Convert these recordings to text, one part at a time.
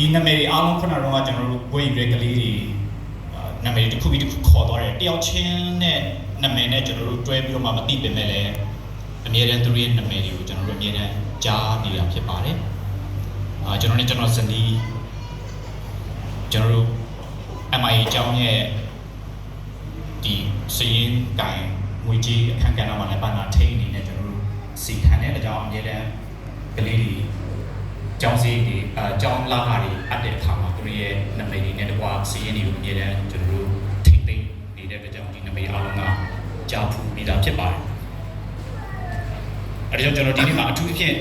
ဒီနာမည်တွေအားလုံးခုနကတော့ကျွန်တော်တို့ဝေးရကလေးတွေနာမည်တစ်ခုပြီးတစ်ခုခေါ်သွားတယ်တယောက်ချင်းနဲ့နာမည်နဲ့ကျွန်တော်တို့တွဲပြီးတော့မှမသိပေမဲ့လည်းအမြဲတမ်းသူတို့ရဲ့နာမည်တွေကိုကျွန်တော်တို့အမြဲတမ်းကြားနေတာဖြစ်ပါတယ်ကျွန်တော်ဇနီးကျွန်တော်တို့ MI အကြောင်းရဲ့ဒီစရင်ကိုင်ငွေကြီးအခန်းကဏ္ဍမှာလည်းပါနာထိန်းအနေနဲ့ကျွန်တော်တို့စီခံတဲ့အကြောင်းအမြဲတမ်းကလေးတွေကျောင်းစီတွေကျောင်းလာခါတွေအပ်တဲ့အခါမှာသူတို့ရဲ့နာမည်တွေနဲ့တကွာစရင်တွေကိုအမြဲတမ်းကျွန်တော်တို့ထိန်းသိမ်းနေတဲ့အတွက်ကြောင့်ဒီနာမည်အားလုံးကကြားဖူးပြီးသားဖြစ်ပါတယ်အဲဒါကြောင့်ကျွန်တော်ဒီနေ့မှာအထူးသဖြင့်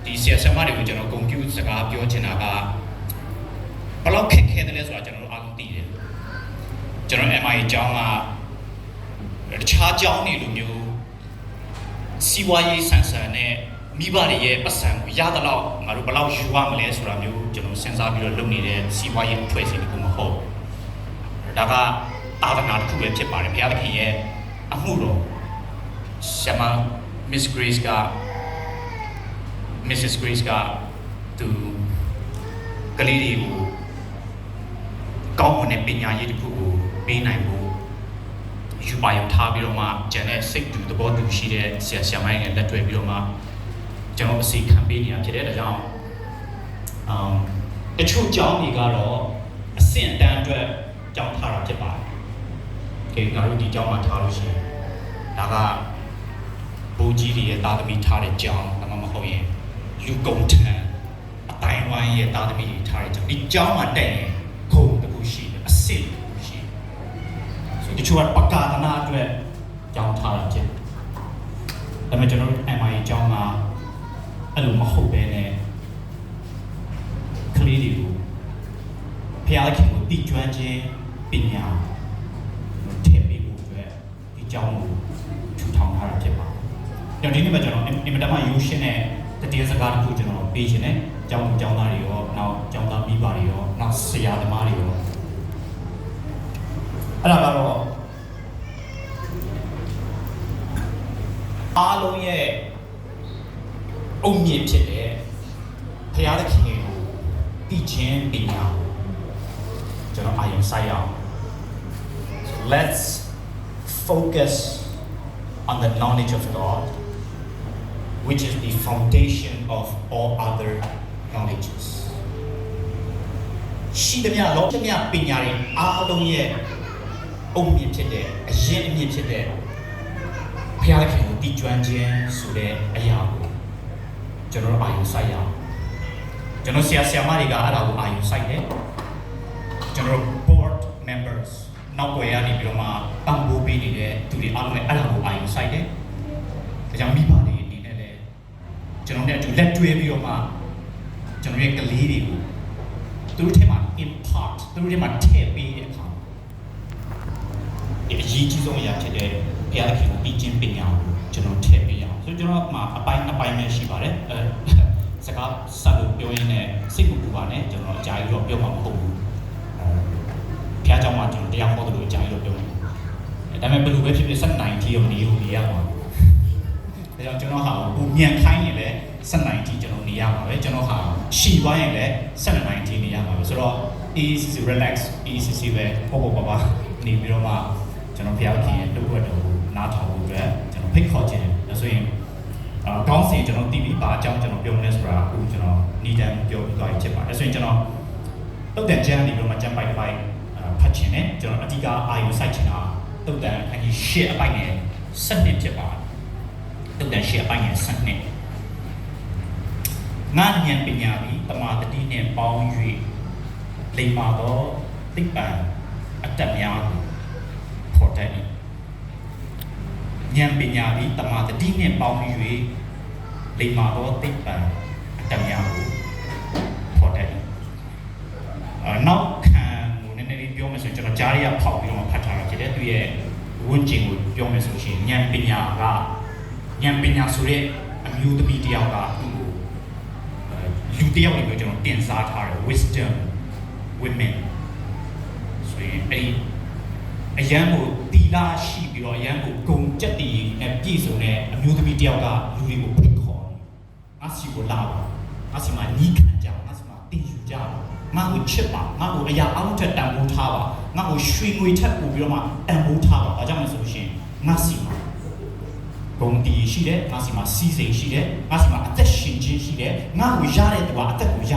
ဒီဆရာဆရာမတွေကိုကျွန်တော်ကွန်ပျူတာစကားပြောချင်တာကဘယ်လောက်ခက်ခဲတယ်လဲဆိုတာကျွန်တော်တို့အားလုံးသိတယ်ကျွန်တော် MI အကြောင်းကတခြားကျောင်းတွေလိုမျိုးစီးပွားရေးဆန်ဆန်နဲ့မိဘတွေရဲ့ပတ်စံကိုရသလောက်ငါတို့ဘယ်လောက်ယူရမလဲဆိုတာမျိုးကျွန်တော်စဉ်းစားပြီးတော့လုပ်နေတဲ့စီးပွားရေးအဖွဲ့အစည်းတစ်ခုမဟုတ်ဒါကသာသနာတစ်ခုပဲဖြစ်ပါတယ်ဘုရားသခင်ရဲ့အမှုတော်ဆရာမ Miss Grace က Mrs. Grace ကသူကလေးတွေကိုကောင်းမွန်တဲ့ပညာရေးတစ်ခုကိုပေးနိုင်ဖို့ယူပါရုံထားပြီးတော့မှကျန်တဲ့စိတ်တူသဘောတူရှိတဲ့ဆရာဆရာမတွေနဲ့လက်တွဲပြီးတော့မှကျွန်တော်အစီခံပေးနေတာဖြစ်တဲ့အတွက်ကြောင့်တချို့ကျောင်းတွေကတော့အဆင့်အတန်းအတွက်ကျောင်းထားတာဖြစ်ပါတယ်။ငါတို့ဒီကျောင်းမှာထားလို့ရှိရင်ဒါကဘိုးကြီးတွေရဲ့သားသမီးထားတဲ့ကျောင်းဒါမှမဟုတ်ရင်လူကုန်ထံအတိုင်းဝိုင်းရဲ့သားသမီးတွေထားတဲ့ကျောင်းဒီကျောင်းမှာတက်ရင်ခုံတစ်ခုရှိတယ်အဆင့်တစ်ခုရှိတယ်ဆိုတချို့ကပကာသနာအတွက်ကျောင်းထားတာဖြစ်ဒါပေမဲ့ကျွန်တော်တို့ MI ကျောင်းမှာအဲ့လိုမဟုတ်ပဲနဲ့ကလေးတွေကိုဖျားခင်ကိုတည်ကျွမ်းခြင်းပညာထည့်ပေးဖို့အတွက်ဒီကျောင်းကိုထူထောင်ထားတာဖြစ်ပါတယ်ဒီနေ့မှာကျွန်တော်အင်မတန်မှရိုးရှင်းတဲ့တရားစကားတစ်ခုကျွန်တော်ပေးရှင်တယ်ကျောင်းသားတွေရောနောက်ကျောင်းသားမိဘတွေရောနောက်ဆရာသမားတွေရောအဲ့ဒါကတော့အားလုံးရဲ့အုံမြင့်ဖြစ်တဲ့ဘုရားသခင်ကိုတည်ခြင်းပညာကျွန်တော်အာရုံစိုက်အောင် So let's focus on the knowledge of God which is the foundation of all other knowledges ရှိသမျှလောကမြတ်ပညာတွေအားလုံးရဲ့အုံမြင့်ဖြစ်တဲ့အရင်အမြင့်ဖြစ်တဲ့ဘုရားသခင်ကိုတည်ကျွမ်းခြင်းဆိုတဲ့အရာကိုကျွန်တော်အာရုံစိုက်ရအောင်ကျွန်တော်ဆရာမတွေကအဲ့ဒါကိုအာရုံစိုက်တယ်ကျွန်တော် board members နောက်ွယ်ရနေပြီးတော့မှပံ့ပိုးပေးနေတဲ့သူတွေအားလုံးလည်းအဲ့ဒါကိုအာရုံစိုက်တယ်ဒါကြောင့်မိဘတွေအနေနဲ့လည်းကျွန်တော်နဲ့အတူလက်တွဲပြီးတော့မှကျွန်တော်ရဲ့ကလေးတွေကိုသူတို့ထဲမှာ impart သူတို့ထဲမှာထည့်ပေးတဲ့အခါဒီအရေးကြီးဆုံးအရာဖြစ်တဲ့ဘုရားသခင်ကိုတည်ခြင်းပညာကိုကျွန်တော်ထည့်ပေးရအောင်ဆိုကျွန်တော်မှာအပိုင်းနှစ်ပိုင်းပဲရှိပါတယ်စကားဆက်လို့ပြောရင်းနဲ့စိတ်မပူပါနဲ့ကျွန်တော်အကြိုက်တော့ပြောမှာမဟုတ်ဘူးဘုရားကျောင်းမှာကျွန်တော်တရားဟောသလိုအကြိုက်တော့ပြောမှာဒါပေမဲ့ဘယ်လိုပဲဖြစ်ဖြစ်7-9တီကိုနေရမှာဒါကြောင့်ကျွန်တော်ဟာဘူမြန်ခိုင်းရင်လည်း7-9တီကျွန်တော်နေရမှာပဲကျွန်တော်ဟာရှီသွားရင်လည်း7-9တီနေရမှာပဲဆိုတော့ easy relax easy ပဲပေါ့ပါနေပြီးတော့မှကျွန်တော်ဘုရားခင်ရဲ့တုတ်ွက်တော်ကိုနားထောင်ဖို့အတွက်ကျွန်တော်ဖိတ်ခေါ်ခြင်းတယ်ဆိုရင်ကောင်းစီကျွန်တော်တီးပြီးပါအကြောင်းကျွန်တော်ပြောနေဆိုတာအခုကျွန်တော်နီးတန်းပြောပြီးသွားပြီဖြစ်ပါတယ်ဆိုရင်ကျွန်တော်တုတ်တန်ကျမ်းနေပြီးတော့မှကျမ်းပိုက်တစ်ပိုက်ဖတ်ခြင်းနဲ့ကျွန်တော်အဓိကအာရုံစိုက်ချင်တာတုတ်တန်အကြီးရှစ်အပိုက်နဲ့7ဖြစ်ပါတယ်တုတ်တန်ရှစ်အပိုက်နဲ့7ငါဉာဏ်ပညာပြီးတမာတတိနဲ့ပေါင်း၍လိမ္မာသောသိပ္ပံအတ္တများကိုဖော်တတ်၏ဉာဏ်ပညာပြီးတမာတတိနဲ့ပေါင်း၍လိမ္မာသောသိပ္ပံအတ္တများကိုဖော်တတ်၏နောက်ခံကိုနည်းနည်းလေးပြောမယ်ဆိုရင်ကျွန်တော်ကြားရဖောက်ပြီးတော့ဖတ်ထားတာဖြစ်တယ်သူရဲ့ဝန်းကျင်ကိုပြောမယ်ဆိုရှင်ဉာဏ်ပညာဆိုတဲ့အမျိုးသမီးတစ်ယောက်ကသူ့ကိုလူတစ်ယောက်ကိုကျွန်တော်တင်စားထားတယ် wisdom women ဆိုရင်အဲ့အရန်ကိုတီလာရှိပြီးတော့အရန်ကိုဂုံကြက်တည်နဲ့ပြည့်စုံတဲ့အမျိုးသမီးတစ်ယောက်ကလူတွေကိုဖိတ်ခေါ်ငါစီကိုလာပါငါစီမှာညီးခံကြငါစီမှာတင်ယူကြမ ငါ့ကိုချစ်ပါငါ့ကိုအရာအလုံးထက်တန်ဖိုးထားပါငါ့ကိုရွှေငွေထက်ပို့ပြီးတော့မှတန်ဖိုးထားပါဘာကြောင့်လဲဆိုရှင်ငါစီမှာဂုဏ်တည်ရှိတယ်ငါစီမှာစီစိန်ရှိတယ်ငါစီမှာအသက်ရှင်ခြင်းရှိတယ်ငါ့ကိုရတဲ့သူကအသက်ကိုရ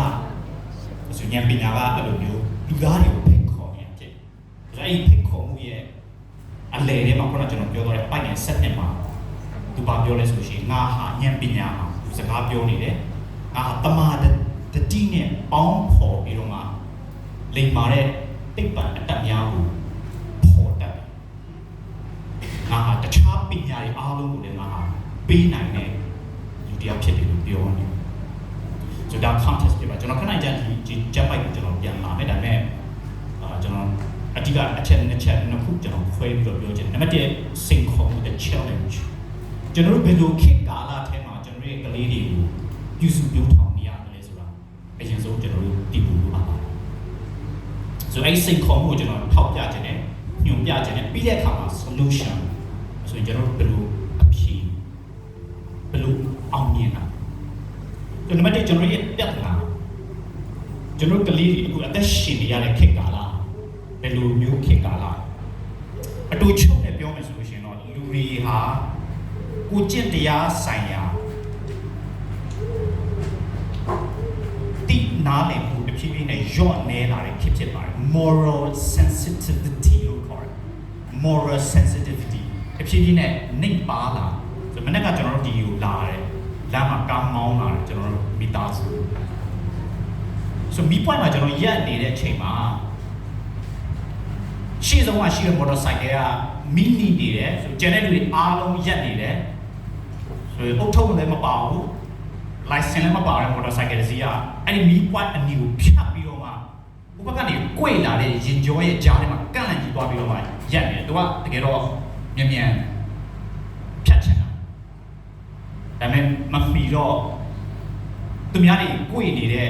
ဆိုဉာဏ်ပညာကအဲ့လိုမျိုးလူသားတွေကိုဖိတ်ခေါ်နေတယ်အဲ့ဒီဖိတ်ခေါ်မှုရဲ့အလယ်ထဲမှာခုနကကျွန်တော်ပြောတော့တဲ့အပိုင်နဲ့ဆက်နှစ်မှာသူဘာပြောလဲဆိုရှင်ငါဟာဉာဏ်ပညာမှာသူစကားပြောနေတယ်ငါဟာတမာတတိနဲ့ပေါင်းဖော်ပြီးတော့မှလိမ်မာတဲ့တိတ်ပံအတတ်များကိုဖော်တတ်ငါဟာတခြားပညာတွေအားလုံးကိုလည်းငါဟာပေးနိုင်တဲ့လူတစ်ယောက်ဖြစ်တယ်လို့ပြောနေဆိုတော့ contest ပြပါကျွန်တော်ခဏကြာဒီကျပ်ပိုက်ကိုကျွန်တော်ပြန်လာမယ်ဒါပေမဲ့ကျွန်တော်အဓိကအချက်နှစ်ချက်နှစ်ခုကျွန်တော်ခွဲပြီးတော့ပြောချင်တယ်နံပါတ်1စိန်ခေါ်မှု the challenge ကျွန်တော်တို့ဘယ်လိုခေတ်ကာလထဲမှာကျွန်တော်ရဲ့ကလေးတွေကိုပြုစုပြောင်းထောင်နေရတယ်လဲဆိုတာအရင်ဆုံးကျွန်တော်တို့သိဖို့လိုပါတယ်ဆိုအဲ့စိန်ခေါ်မှုကိုကျွန်တော်ထောက်ပြခြင်းနဲ့ညွှန်ပြခြင်းနဲ့ပြီးတဲ့အခါမှာ solution ဆိုရင်ကျွန်တော်တို့ဘယ်လိုအဖြေဘယ်လိုအောင်မြင်တာဒီနံပါတ်1ကျွန်တော်ရဲ့ပြဿနာကျွန်တော်ကလေးတွေအခုအသက်ရှင်နေရတဲ့ခေတ်ကာလဘယ်လိုမျိုးခေတ်ကာလအတူချုပ်နဲ့ပြောမယ်ဆိုလို့ရှိရင်တော့လူတွေဟာကိုကျင့်တရားဆိုင်ရာတိနားလည်မှုအဖြစ်ဖြစ်နဲ့ရော့နေလာတဲ့ခေတ်ဖြစ်ပါတယ် moral sensitivity လို့ခေါ်တယ် moral sensitivity အဖြစ်ဖြစ်နဲ့နှိပ်ပါလာဆိုမနေ့ကကျွန်တော်တို့ဒီကိုလာတယ်လမ်းမှာကားမောင်းလာတယ်ကျွန်တော်တို့မိသားစုဆိုမိပွိုင်းမှာကျွန်တော်ရက်နေတဲ့အချိန်မှာရှေ့ဆုံးကရှိတဲ့ motorcycle ကမိနီနေတယ်ဆိုကျန်တဲ့လူတွေအားလုံးရက်နေတယ်ဆိုအုတ်ထုပ်လည်းမပါဘူး license လည်းမပါတဲ့ motorcycle တစ်စီးကအဲ့ဒီမိပွိုင်းအနီကိုဖြတ်ပြီးတော့မှဥပကနေကွေ့လာတဲ့ရင်ကြောရဲ့ကြားထဲမှာကန့်လန့်ကြီးသွားပြီးတော့မှရက်နေတယ်သူကတကယ်တော့မြန်ဖြတ်ချင်တာဒါပေမဲ့မဖီတော့သူများတွေကိုယ်နေတဲ့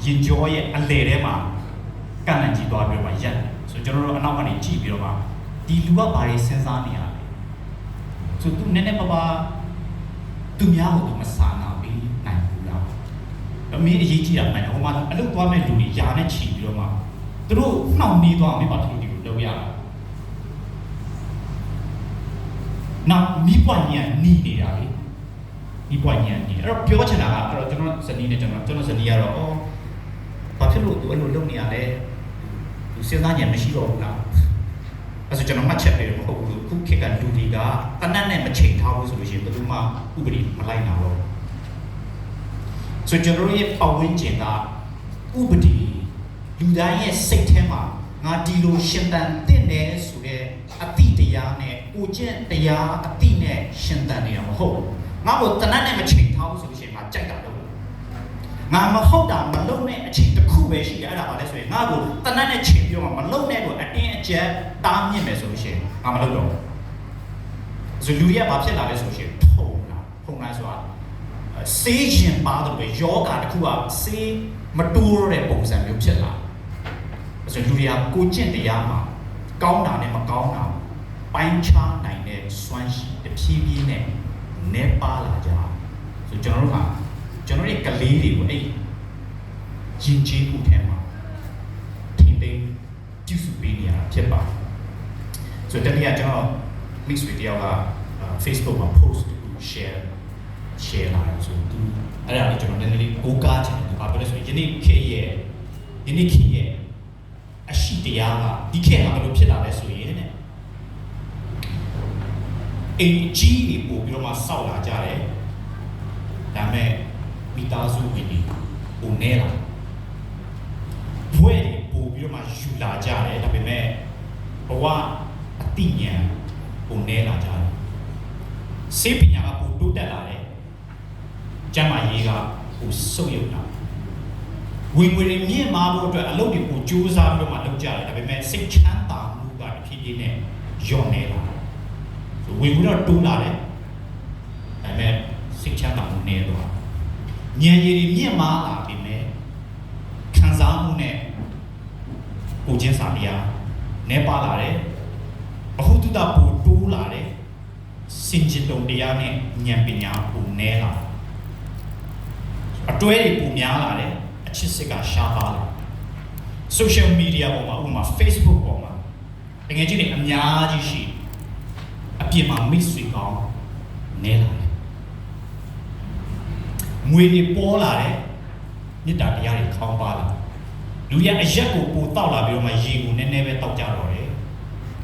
ရင်ကြောရဲ့အလယ်ထဲမှာကန့်လန့်ကြီးသွားပြီးတော့မှရက်ဆိုကျွန်တော်တို့အနောက်ကနေကြည့်ပြီးတော့မှဒီလူကဘာတွေစဉ်းစားနေရလဲဆိုသူနည်းနည်းပါးပါးသူများကိုသူမစာနာပြီးနိုင်ဘူးလားအမေအရေးကြီးတာမှန်တယ်ဟိုမှာအလုပ်သွားမဲ့လူတွေယာနဲ့ချီပြီးတော့မှသူတို့နှောင့်နှေးသွားမယ်ပါသူတို့ဒီလိုလုပ်ရတာနောက်မိပွားညာနီးနေတာလေမိပွားညာနီးအဲ့တော့ပြောချင်တာကအဲ့တော့ကျွန်တော်ဇနီးနဲ့ကျွန်တော်ဇနီးကတော့အော်ဘာဖြစ်လို့သူအဲ့လိုလုပ်နေရလဲသူစဉ်းစားဉာဏ်မရှိတော့ဘူးလားအဲ့ဆိုကျွန်တော်မှတ်ချက်ပေးတယ်မဟုတ်ဘူးခုခေတ်ကလူတွေကတနတ်နဲ့မချိန်ထားဘူးဆိုလို့ရှိရင်ဘယ်သူမှဥပဒေမလိုက်နိုင်တော့ဆိုကျွန်တော်ရဲ့ပတ်ဝန်းကျင်ကဥပဒေလူတိုင်းရဲ့စိတ်ထဲမှာငါဒီလိုရှင်သန်တဲ့နယ်ဆိုတဲ့အတိတရားနဲ့ကိုကျင့်တရားအတိနဲ့ရှင်သန်နေတာမဟုတ်ဘူးငါ့ကိုတနတ်နဲ့မချိန်ထားဘူးဆိုလို့ရှိရင်ငါကြိုက်တာတော့ငါမဟုတ်တာမလုပ်နဲ့အချိန်တစ်ခုပဲရှိတယ်အဲ့ဒါပါလဲဆိုရင်ငါ့ကိုတနတ်နဲ့ချိန်ပြောမှမလုပ်နဲ့လို့အတင်းအကျပ်တားမြစ်မယ်ဆိုလို့ရှိရင်ငါမလုပ်တော့ဘူးဆိုလူတွေကဘာဖြစ်လာလဲဆိုရှင်ထုံလာဆိုတာစေးရင်ပါတယ်ပဲယောဂတစ်ခုကစေးမတိုးတဲ့ပုံစံမျိုးဖြစ်လာဆိုလူတွေကကိုကျင့်တရားမှာကောင်းတာနဲ့မကောင်းတာပိုင်းခြားနိုင်တဲ့စွမ်းရှိတဖြည်းဖြည်းနဲ့နေပါလာကြဆိုကျွန်တော်တို့ရဲ့ကလေးတွေကိုအဲ့ရင်ကျေးမှုထဲမှာထိမ့်သိမ်းပြုစုပေးနေရတာဖြစ်ပါတယ်ဆိုတတိယကျွန်တော် mix တွေတယောက်က Facebook မှာ post ကို share လာတယ်ဆိုသူအဲ့ဒါလေးကျွန်တော်နည်းနည်းလေးကိုးကားချင်တယ်ဘာဖြစ်လဲဆိုရင်ယနေ့ခေတ်ရဲ့အရှိတရားကဒီခေတ်ကဘယ်လိုဖြစ်လာလဲဆိုရင်တဲ့အင်ဂျီတွေပို့ပြီးတော့မှစောက်လာကြတယ်ဒါမဲ့မိသားစုဝင်တွေပုံနေလာဘွဲတွေပို့ပြီးတော့မှယူလာကြတယ်ဒါပေမဲ့ဘဝအတိညာပုံနေလာကြတယ်စေပညာကပို့တိုးတက်လာတယ်ကျမ်းမာရေးကပို့ဆုပ်ယုပ်လာဝင်ငွေတွေမြင့်မားဖို့အတွက်အလုပ်တွေပို့ကြိုးစားပြီးတော့မှလုပ်ကြတယ်ဒါပေမဲ့စိတ်ချမ်းသာမှုကတဖြည်းဖြည်းနဲ့လျော့နေလာတယ်ဝင်ငွေတော့တိုးလာတယ်ဒါပေမဲ့စိတ်ချမ်းသာမှုနည်းသွားဉာဏ်ရည်မြင့်မားလာပြီမဲ့ခံစားမှုနဲ့ကိုချင်းစာတရားနဲပါလာတယ်ဘဟုတုတပူတိုးလာတယ်စင်ကြယ်တုံတရားနဲ့ဉာဏ်ပညာပူနဲလာအတွဲတွေပူများလာတယ်အချစ်စစ်ကရှားပါလာ social media ပေါ်မှာဥပမာ Facebook ပေါ်မှာတကယ်ကြီးနေအများကြီးရှိအပြင်မှာမိတ်ဆွေကောင်းနဲလာတယ်ငွေတွေပေါ်လာတယ်မေတ္တာတရားတွေခေါင်းပါလာလူရအရက်ကိုပိုတောက်လာပြီးတော့မှရေကိုနည်းနည်းပဲတောက်ကြတော့တယ်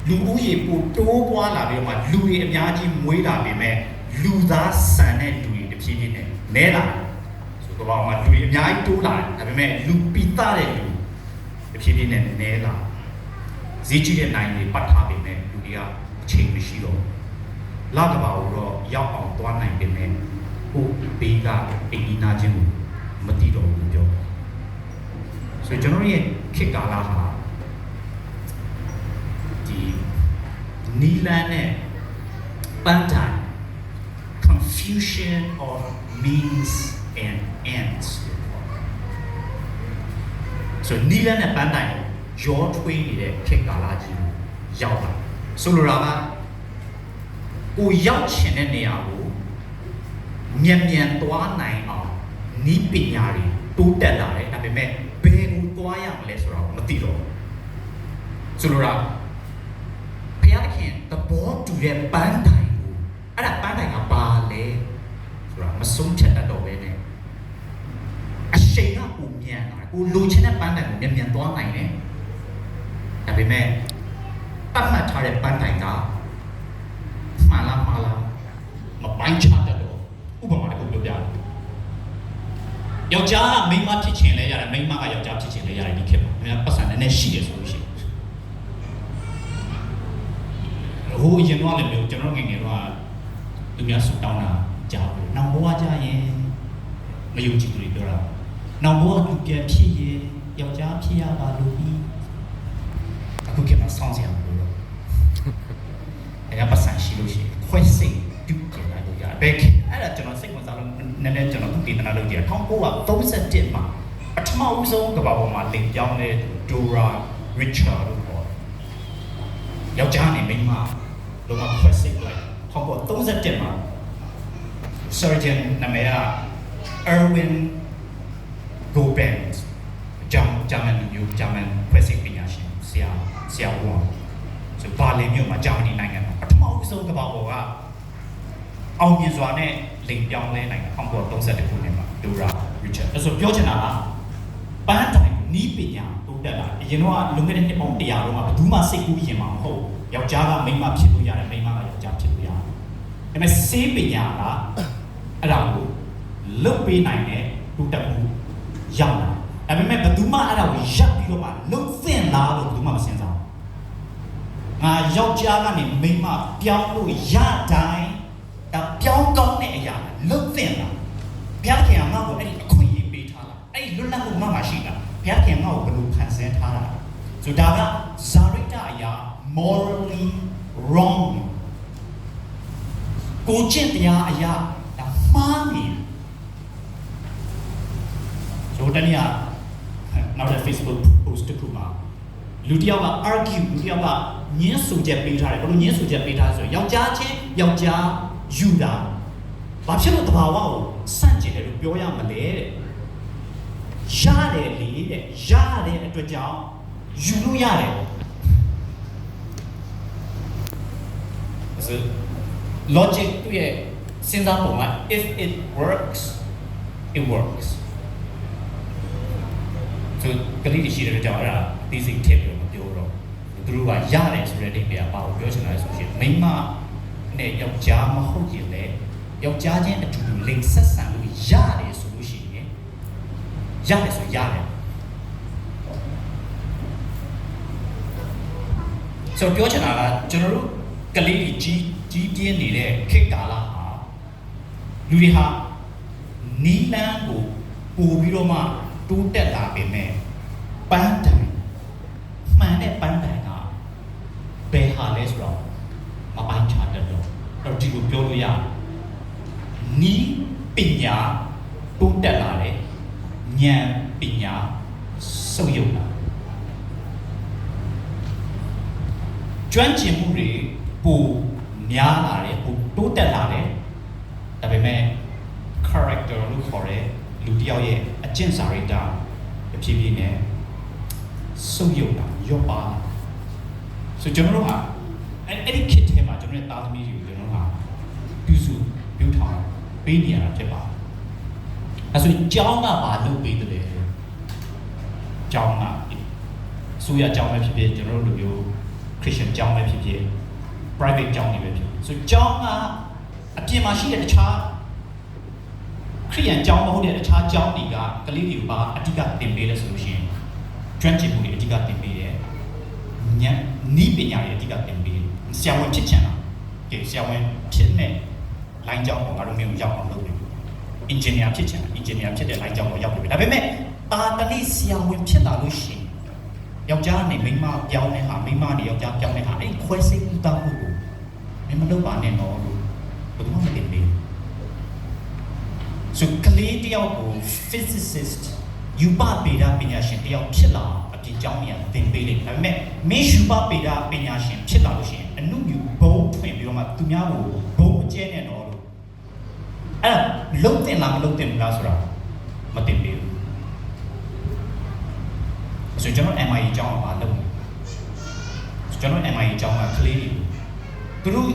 လူဦးရေပိုတိုးပွားလာပြီးတော့မှလူတွေအများကြီးမွေးလာပေမဲ့လူသားဆန်တဲ့လူတွေတဖြည်းဖြည်းနဲ့နဲလာတယ်ဆိုတော့မှလူတွေအများကြီးတိုးလာတယ်ဒါပေမဲ့လူပိသားတဲ့လူတဖြည်းဖြည်းနဲ့နဲလာဈေးကြီးတဲ့နိုင်တွေပတ်ထားပေမဲ့လူတွေကအချိန်မရှိတော့လာကဘာတော့ရောက်အောင်သွားနိုင်ပေမဲ့ဟိုဘေးကအိမ်နာချင်းကိုမတိတော့ဘူးပြောဆိုကျွန်တော်ရဲ့ခေတ်ကာလဟာဒီနီလန်နဲ့ပန်းတိုင် confusion of means and ends ဆိုနီလန်နဲ့ပန်းတိုင်ရောထွေးနေတဲ့ခေတ်ကာလကြီးကိုရောက်လာဆိုလိုတာကကိုရောက်ချင်တဲ့နေရာကိုမြန်မြန်သွားနိုင်အောင်နီးပညာတွေတိုးတက်လာတယ်ဒါပေမဲ့ဘယ်ကိုသွားရမလဲဆိုတော့မသိတော့ဆိုလိုတာဘုရားသခင်သဘောတူတဲ့ပန်းတိုင်ကိုအဲ့ဒါပန်းတိုင်ကဘာလဲဆိုတာမဆုံးဖြတ်တတ်တော့ပဲနဲ့အရှိန်ကကိုမြန်လာကိုလိုချင်တဲ့ပန်းတိုင်ကိုမြန်မြန်သွားနိုင်တယ်ဒါပေမဲ့ပတ်မှတ်ထားတဲ့ပန်းတိုင်ကမှားလားမပိုင်းခြားတတ်တော့ဥပမာတစ်ခုပြောပြတယ်ယောက်ျားကမိန်းမဖြစ်ချင်လဲရတယ်မိန်းမကယောက်ျားဖြစ်ချင်လဲရတယ်ဒီခေတ်မှာအများပတ်စံနဲ့ရှိရဆိုလို့ရှိရင်ဟိုအရင်တော့လည်းမျိုးကျွန်တော်ငယ်ငယ်တော့သူများဆူတောင်းတာကြားဘူးနောက်ဘဝကြရင်မယုံကြည်သူတွေပြောတာနောက်ဘဝသူပြန်ဖြစ်ရင်ယောက်ျားဖြစ်ရပါလို့ပြီးအခုခေတ်မှာဆောင်းစရာမလိုတော့အများပတ်စံရှိလို့ရှိရင်ခွဲစိတ်ပြုတ်ကြလိုက်လို့ရတယ်ဘယ်အဲ့ဒါကျွန်တော်စိတ်ဝင်စားလို့နည်းနည်းကျွန်တော်ဒီတနာလုပ်ကြည့်1931မှာပထမဦးဆုံးကမ္ဘာပေါ်မှာလင်ပြောင်းတဲ့ Dora Richard လို့ခေါ်တယ်။ယောက်ျားနဲ့မိန်းမလုံးဝခွဲစိတ်လိုက်1931မှာ surgeon နာမည်က Erwin Goldband ဂျာမန်ခွဲစိတ်ပညာရှင်ဆရာဝန်ဆိုဘာလင်မြို့မှာဂျာမနီနိုင်ငံမှာပထမဦးဆုံးကမ္ဘာပေါ်ကအောင်မြင်စွာနဲ့လိမ်ပြောင်းလဲနိုင်1932ခုနှစ်မှာ Dora Richard အဲ့ဆိုပြောချင်တာကပန်းတိုင်နီးပညာတိုးတက်လာအရင်တော့လွန်ခဲ့တဲ့နှစ်ပေါင်း100လောက်မှာဘယ်သူမှစိတ်ကူးရင်မှာမဟုတ်ယောက်ျားကမိန်းမဖြစ်လို့ရတယ်မိန်းမကယောက်ျားဖြစ်လို့ရတယ်ဒါပေမဲ့စေးပညာကအဲ့ဒါကိုလုတ်ပေးနိုင်တဲ့တိုးတက်မှုရောက်လာဒါပေမဲ့ဘယ်သူမှအဲ့ဒါကိုရပ်ပြီးတော့မှလုတ်သင့်လားလို့ဘယ်သူမှမစဉ်းစားငါယောက်ျားကနေမိန်းမပြောင်းလို့ရတိုင်းဒါပြောင်းကောင်းတဲ့အရာလုတ်သင့်လားဘုရားခင်ကငါ့ကိုအဲ့ဒီအခွင့်အရေးပေးထားတာအဲ့ဒီလွတ်လပ်မှုငါ့မှာရှိတာဘုရားခင်ငါ့ကိုဘယ်လိုဖန်ဆင်းထားတာဆိုဒါကဇာရိတအရာ morally wrong ကိုကျင့်တရားအရာဒါမှားနေဆိုတနည်းနောက်တဲ့ Facebook post တစ်ခုမှာလူတစ်ယောက်က argue လူတစ်ယောက်ကညှင်းဆိုချက်ပေးထားတယ်ဘယ်လိုညှင်းဆိုချက်ပေးထားလဲဆိုယောက်ျားချင်းယောက်ျားယူတာဘာဖြစ်လို့တဘာဝကိုစန့်ကျင်တယ်လို့ပြောရမလဲတဲ့ရတယ်လေတဲ့ရတဲ့အတွက်ကြောင့်ယူလို့ရတယ်ဆို logic သူရဲ့စဉ်းစားပုံက if it works it works ဆိုကလေးရှိတဲ့ကြောင့်အဲ့ဒါသိစိတ်ထည့်ပြီးမပြောတော့သူတို့ကရတယ်ဆိုတဲ့အိမ်ပြပါကိုပြောချင်တာဆိုရှင်မိန်းမနဲ့ယောက်ျားမဟုတ်ရင်လေယောက်ျားချင်းအတူတူလိမ်ဆက်ဆံလို့ရတယ်ဆိုလို့ရှိရင်ရတယ်ဆိုရတယ်ဆိုပြောချင်တာကကျွန်တော်တို့ကလေးကြီးပြင်းနေတဲ့ခေတ်ကာလဟာလူတွေဟာနီလန်းကိုပို့ပြီးတော့မှတိုးတက်လာပေမဲ့ပန်းတိုင်မှန်တဲ့ပန်းတိုင်ကဘယ်ဟာလဲဆိုတော့မပိုင်းခြားတတ်တော့အဲ့ဒီကိုပြောလို့ရနီးပညာတိုးတက်လာတယ်ဉာဏ်ပညာစုပ်ယုတ်လာကျွမ်းကျင်မှုတွေပိုများလာတယ်ပိုတိုးတက်လာတယ်ဒါပေမဲ့ character လို့ခေါ်တဲ့လူတစ်ယောက်ရဲ့အကျင့်စာရိတ္တအဖြစ်ဖြစ်နဲ့ စုပ်ယုတ်တာရော့ပါလာဆိုကျွန်တော်တို့ဟာအဲ့ဒီခေတ်ထဲမှာကျွန်တော်ရဲ့သားသမီးတွေကိုကျွန်တော်ဟာပြုစုပြုထောင်ပေးနေရတာဖြစ်ပါတယ်။အဲဆိုကျောင်းကဘာလုပ်ပေးတယ်လဲ။ကျောင်းကဆိုရကျောင်းပဲဖြစ်ဖြစ်ကျွန်တော်တို့လူမျိုး Christian ကျောင်းပဲဖြစ်ဖြစ် private ကျောင်းတွေပဲဖြစ်ဆိုကျောင်းကအပြင်မှာရှိတဲ့တခြားခရိယန်ကျောင်းမဟုတ်တဲ့တခြားကျောင်းတွေကကလေးတွေကိုပါအဓိကသင်ပေးလဲဆိုလို့ရှိရင်ကျွမ်းကျင်မှုတွေအဓိကသင်ပေးတယ်။ဉာဏ်ဤပညာတွေအဓိကသင်ပေးတယ်။ဆရာဝန်ဖြစ်ချင်တာကဲဆရာဝန်ဖြစ်တဲ့လိုင်းကျောင်းကိုငါတို့မျိုးရောက်အောင်လုပ်တယ်။ engineer ဖြစ်ချင်တာ engineer ဖြစ်တဲ့လိုင်းကျောင်းကိုရောက်တယ်။ဒါပေမဲ့တာတလေးဆရာဝန်ဖြစ်လာလို့ရှိရင်ယောက်ျားနဲ့မိန်းမပြောင်းတဲ့ဟာမိန်းမနဲ့ယောက်ျားပြောင်းတဲ့ဟာအဲ့ဒီခွဲစိတ်ဥတောင်းမှုကိုမလုပ်ပါနဲ့တော့လို့ဘယ်သူမှမတင်ပေးဆိုကလေးတယောက်ကို physicist ယူပပေတာပညာရှင်တယောက်ဖြစ်လာအပြင်ကျောင်းမြန်သင်ပေးလိမ့်မယ်ဒါပေမဲ့မင်းယူပပေတာပညာရှင်ဖြစ်လာလို့ရှိရင်အနုမြူဘုံထွင်ပြီးတော့မှသူများကိုဘုံအကျဲနဲ့တော့လို့အဲ့ဒါလုံးတင်လားမလုံးတင်ဘူးလားဆိုတာမတင်ပေးဘူးဆိုကျွန်တော် MIA ကျောင်းမှာလုပ်ကျွန်တော် MIA ကျောင်းကကလေးတွေသူတို့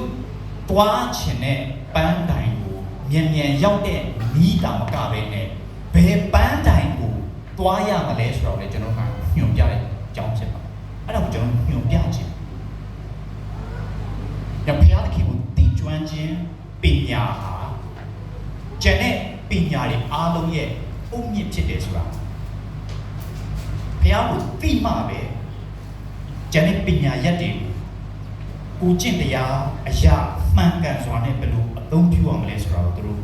တွားချင်တဲ့ပန်းတိုင်ကိုမြန်ရောက်တဲ့နီးတာမကပဲနဲ့ဘယ်ပန်းတိုင်ကိုတွားရမလဲဆိုတော့လေကျွန်တော်ကညွှန်ပြတဲ့ကျောင်းဖြစ်ပါအဲ့ဒါကိုကျွန်တော်ညွှန်ပြခြင်းညဖျားတဲ့ခင်ကိုတည်ကျွမ်းခြင်းပညာဟာကျန်တဲ့ပညာတွေအားလုံးရဲ့အုတ်မြစ်ဖြစ်တယ်ဆိုတာဖျားကိုသိမှပဲကျန်တဲ့ပညာရက်တွေကိုကျင့်တရားအရာမှန်ကန်စွာနဲ့ဘယ်လိုအသုံးပြုရမလဲဆိုတာကိုသူတို့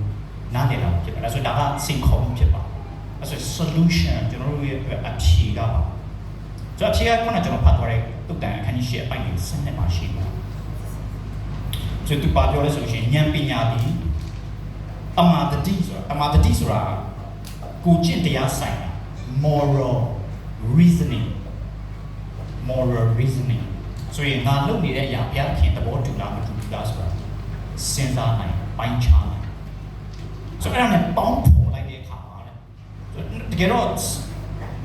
နားလည်လာဖြစ်ပါတယ်။ဆိုတော့ဒါကစင်ခေါ်မှုဖြစ်ပါတယ်။အဲဆို solution ကျွန်တော်တို့ရဲ့အဖြေကပါ။ဆိုတော့အဖြေကခုနကကျွန်တော်ဖတ်သွားတဲ့တုတ်တန်အခန်းကြီး၈အပိုင်းကြီး7မှာရှိတယ်။ဆိုတော့သူပါပြောလဲဆိုလို့ရှိရင်ဉာဏ်ပညာဒီတမာတတိဆိုတာကိုကျင့်တရားဆိုင်တာ moral reasoning ဆိုရင်ငါလုပ်နေတဲ့အရာဘုရားခင်သဘောတူလားမတူဘူးလားဆိုတာစဉ်းစားနိုင်ပိုင်းခြားနိုင်ဆိုတော့အဲ့ဒါနဲ့ပေါင်းဖော်လိုက်တဲ့အခါမှာတကယ်တော့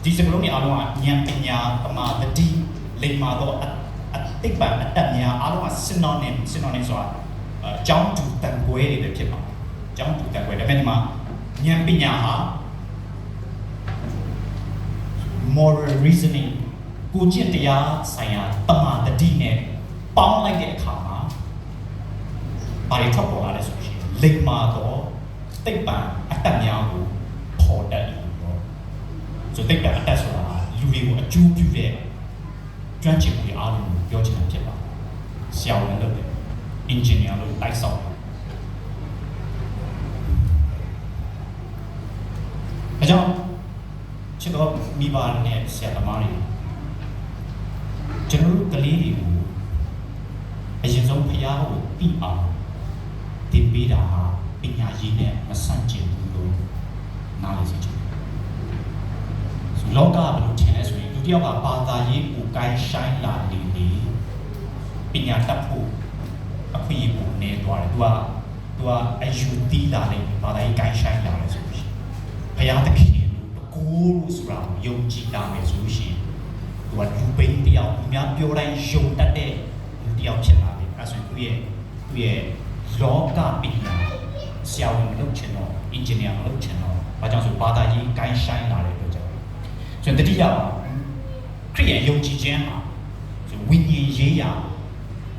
ဒီစကလုံးတွေအားလုံးကဉာဏ်ပညာသမာဓိလိမ္မာတော့အသိပ္ပံအတတ်များအားလုံးက synonym ဆိုတာအကြောင်းတူတန်ခွဲတွေပဲဖြစ်ပါအကြောင်းတူတန်ခွဲဒါပေမဲ့ဒီမှာဉာဏ်ပညာဟာ moral reasoning ကိုကျင့်တရားဆိုင်ရာတမာတတိနဲ့ပေါင်းလိုက်တဲ့အခါမှာဘာတွေထွက်ပေါ်လာလဲဆိုရင်လိမ္မာတော့သိပ္ပံအတတ်များကိုပေါ်တတ်တယ်ပေါ့ဆိုသိပ္ပံအတတ်ဆိုတာလူတွေကိုအကျိုးပြုတဲ့ကျွမ်းကျင်မှုအားလုံးကိုပြောချင်တာဖြစ်ပါတယ်ဆရာဝန်လုပ်တယ် engineer လို့တိုက်ဆောက်တယ်အကြောင်းချစ်တော်မိဘနဲ့ဆရာသမားတွေကျွန်တော်တို့ကလေးတွေကိုအရင်ဆုံးဖျားကိုပြီးအောင်တင်ပေးတာဟာပညာရေးနဲ့မဆန့်ကျင်ဘူးလို့နားလည်စေချင်တယ်။ဆိုလောကဘယ်လိုထင်လဲဆိုရင်လူတစ်ယောက်ကဘာသာရေးကိုကိုင်းဆိုင်လာနေပညာတတ်ဖို့အခွင့်အရေးကိုနေသွားတယ်။ तू အယူတီးလာတယ်ဘာသာရေးကိုင်းဆိုင်လာတယ်ဆိုလို့ရှိရင်ဖျားသခင်လို့တကူလို့ဆိုတာကိုယုံကြည်လာမယ်ဆိုလို့ရှိရင်သူကလူပိန်းတယောက်အများပြောတိုင်းယုံတတ်တဲ့လူတယောက်ဖြစ်လာတယ်အဲဆိုရင်သူရဲ့လောကပညာဆရာဝန်မလုပ်ချင်တော့ engineer မလုပ်ချင်တော့ဘာကြောင့်ဆိုဘာသာရေးကိုင်းဆိုင်လာတဲ့အတွက်ကြောင့်ဆိုတော့တတိယပါခရိယယုံကြည်ခြင်းဟာဆိုဝိညာဉ်ရေးရာ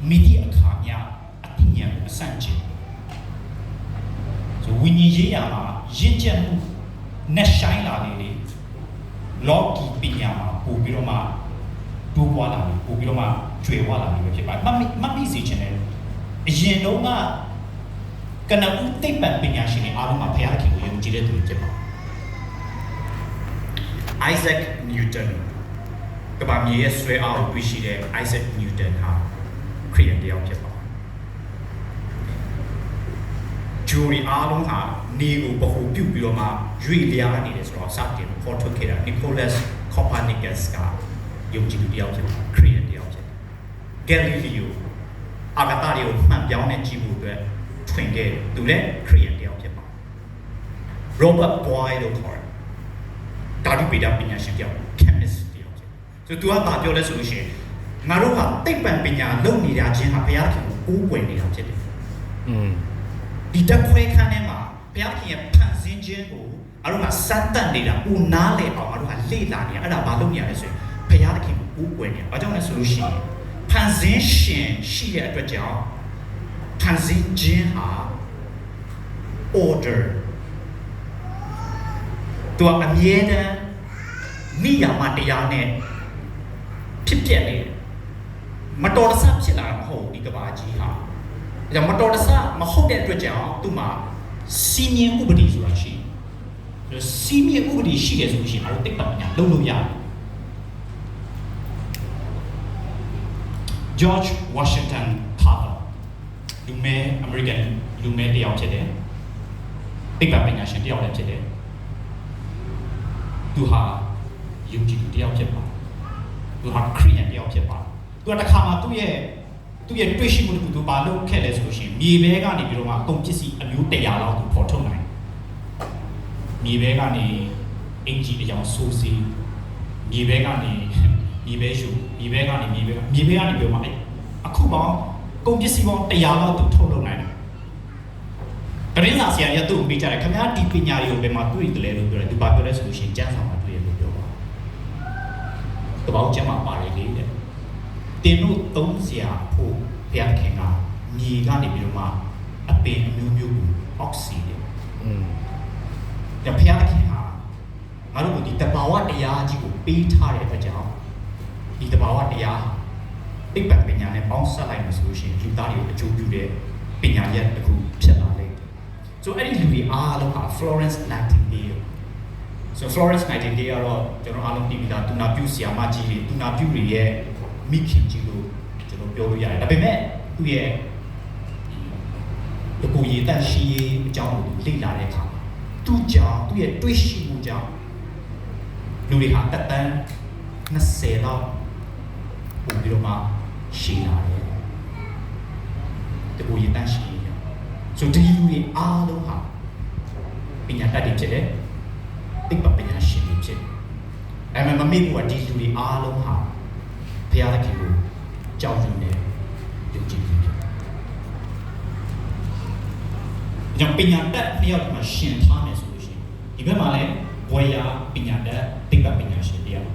မိတိအခါများအတိညာကိုအဆန့်ကျင်ဆိုဝိညာဉ်ရေးရာမှာရင့်ကျက်မှုနဲ့ဆိုင်လာနေလေလောကီပညာမှာပို့ပြီးတော့မှတိုးပွားလာတယ်ပို့ပြီးတော့မှကျွယ်ဝလာတယ်ပဲဖြစ်ပါတယ်မမိစေချင်တယ်အရင်တော့ကနဦးသိပ္ပံပညာရှင်တွေအားလုံးမှာဘုရားခင်ကိုယုံကြည်တဲ့သူတွေဖြစ်ပါတယ် Isaac Newton ကဘာမြေရဲ့ဆွဲအားကိုတွေ့ရှိတဲ့ Isaac Newton ဟာခရစ်ယာန်တယောက်ဖြစ်ပါတယ်ဂျိုရီအားလုံးဟာနေကိုဗဟုပြုပြီးတော့မှရွေ့လျားနေတယ်ဆိုတော့စတင်ပေါ်ထွက်ခဲ့တာ Nicholas Copernicus ကယုံကြည်သူတယောက်ဖြစ်ခရစ်ယာန်တယောက်ဖြစ် Galileo အာဂါသတွေကိုမှန်ပြောင်းနဲ့ကြည့်ဖို့အတွက်ထွင်ခဲ့သူလည်းခရစ်ယာန်တယောက်ဖြစ်ပါ Robert Boyle လို့ခေါ်တယ်ဓာတုဗေဒပညာရှင်တယောက် chemist တယောက်ဖြစ် ဆိုသူကဘာပြောလဲဆိုလို့ရှိရင်ငါတို့ကတိတ်ပံပညာလုံနေတာချင်းဟာဘုရားခင်ကိုကိုးကွယ်နေတာဖြစ်တယ်ဒီတက်ခွဲခန်းထဲမှာဘုရားခင်ရဲ့ဖန်ဆင်းခြင်းကိုအဲ့တော့ကစမ်းသပ်နေတာပူနားလေအောင်အဲ့တော့ကလေ့လာနေတာအဲ့ဒါဘာလုပ်နေရလဲဆိုရင်ဘုရားခင်ကိုကိုးကွယ်နေတာဘာကြောင့်လဲဆိုလို့ရှိရင်ဖန်ဆင်းရှင်ရှိတဲ့အတွက်ကြောင့်ဖန်ဆင်းခြင်းဟာ order သူကအမြဲတမ်းမိယာမတရားနဲ့ဖြစ်ပြနေတယ်မတော်တဆဖြစ်လာတာမဟုတ်ဒီကဘာကြီးဟာဒါကြောင့်မတော်တဆမဟုတ်တဲ့အတွက်ကြောင့်သူ့မှာစီမင်းဥပဒေဆိုတာရှိတယ်စီမင်းဥပဒေရှိတယ်ဆိုလို့ရှိရင်အဲ့တော့တိတ်ပတ်ညာလုံးလို့ရတယ် George Washington Carver လူမဲ American လူမဲတယောက်ဖြစ်တယ်တိတ်ပတ်ပညာရှင်တယောက်လည်းဖြစ်တယ်သူဟာယုံကြည်သူတယောက်ဖြစ်ပါသူဟာခရစ်ယာန်တယောက်ဖြစ်ပါသူကတစ်ခါမှသူ့ရဲ့တွေ့ရှိမှုတစ်ခုသူဘာလုပ်ခဲ့လဲဆိုလို့ရှိရင်မြေပဲကနေပြီးတော့မှအကုန်ပစ္စည်းအမျိုး100လောက်သူပေါ်ထုတ်နိုင်မြေပဲကနေအင်ဂျီအကြောင်းစိုးစီးမြေပဲကနေမြေပဲရှုမြေပဲကနေမြေပဲကနေပြီးတော့မှအခုပေါင်းကုန်ပစ္စည်းပေါင်း100လောက်သူထုတ်လုပ်နိုင်တယ်။တရင်စာဆရာကြီးကသူ့ကိုပေးကြတယ်ခင်ဗျားဒီပညာတွေကိုဘယ်မှာတွေ့တယ်လဲလို့ပြောတယ်သူဘာပြောလဲဆိုလို့ရှိရင်ကျမ်းစာမှာတွေ့ရလို့ပြောပါ။တပေါင်းကျမ်းမှာပါတယ်လေတဲ့။တင်တို့သုံးစရာဖို့ဘုရားခင်ကမြေကနေပြီးတော့မှအပင်အမျိုးမျိုးကိုအောက်ဆီတယ်။ဒါဘုရားခင်ဟာငါတို့ကိုဒီတဘာဝတရားကြီးကိုပေးထားတဲ့အတွက်ကြောင့်ဒီတဘာဝတရားတိတ်ပံပညာနဲ့ပေါင်းစပ်လိုက်လို့ဆိုလို့ရှိရင်လူသားတွေကိုအကျိုးပြုတဲ့ပညာရပ်တစ်ခုဖြစ်လာလိမ့်မယ်။ So အဲ့ဒီလူတွေအားလုံးဟာ Florence Nightingale So Florence Nightingale ကတော့ကျွန်တော်အားလုံးသိပြီးသားသူနာပြုဆရာမကြီးတွေသူနာပြုတွေရဲ့မိခင်ကြီးလို့ကျွန်တော်ပြောလို့ရတယ်။ဒါပေမဲ့သူ့ရဲ့ကိုရည်တန့်ရှိရေးအကြောင်းကိုလေ့လာတဲ့အခါသူ့ကြောင့်သူ့ရဲ့တွေးရှိမှုကြောင့်လူတွေဟာတက်တန်း20လောက်ပုံပြီးတော့မှရှိလာတယ်တကူရည်တန့်ရှိရဆိုဒီလူတွေအားလုံးဟာပညာတတ်တွေဖြစ်တယ်တိတ်ပပညာရှင်တွေဖြစ်တယ်မမေ့ဘူးကဒီလူတွေအားလုံးဟာဘုရားသခင်ကိုကြောက်ရွံ့နေယုံကြည်ဖြစ်တယ်။ကြောင့်ပညာတတ်တစ်ယောက်မှာရှင်ထားမယ်ဆိုလို့ရှိရင်ဒီဘက်မှာလည်းဝေယပညာတတ်တိတ်ပပညာရှင်တရား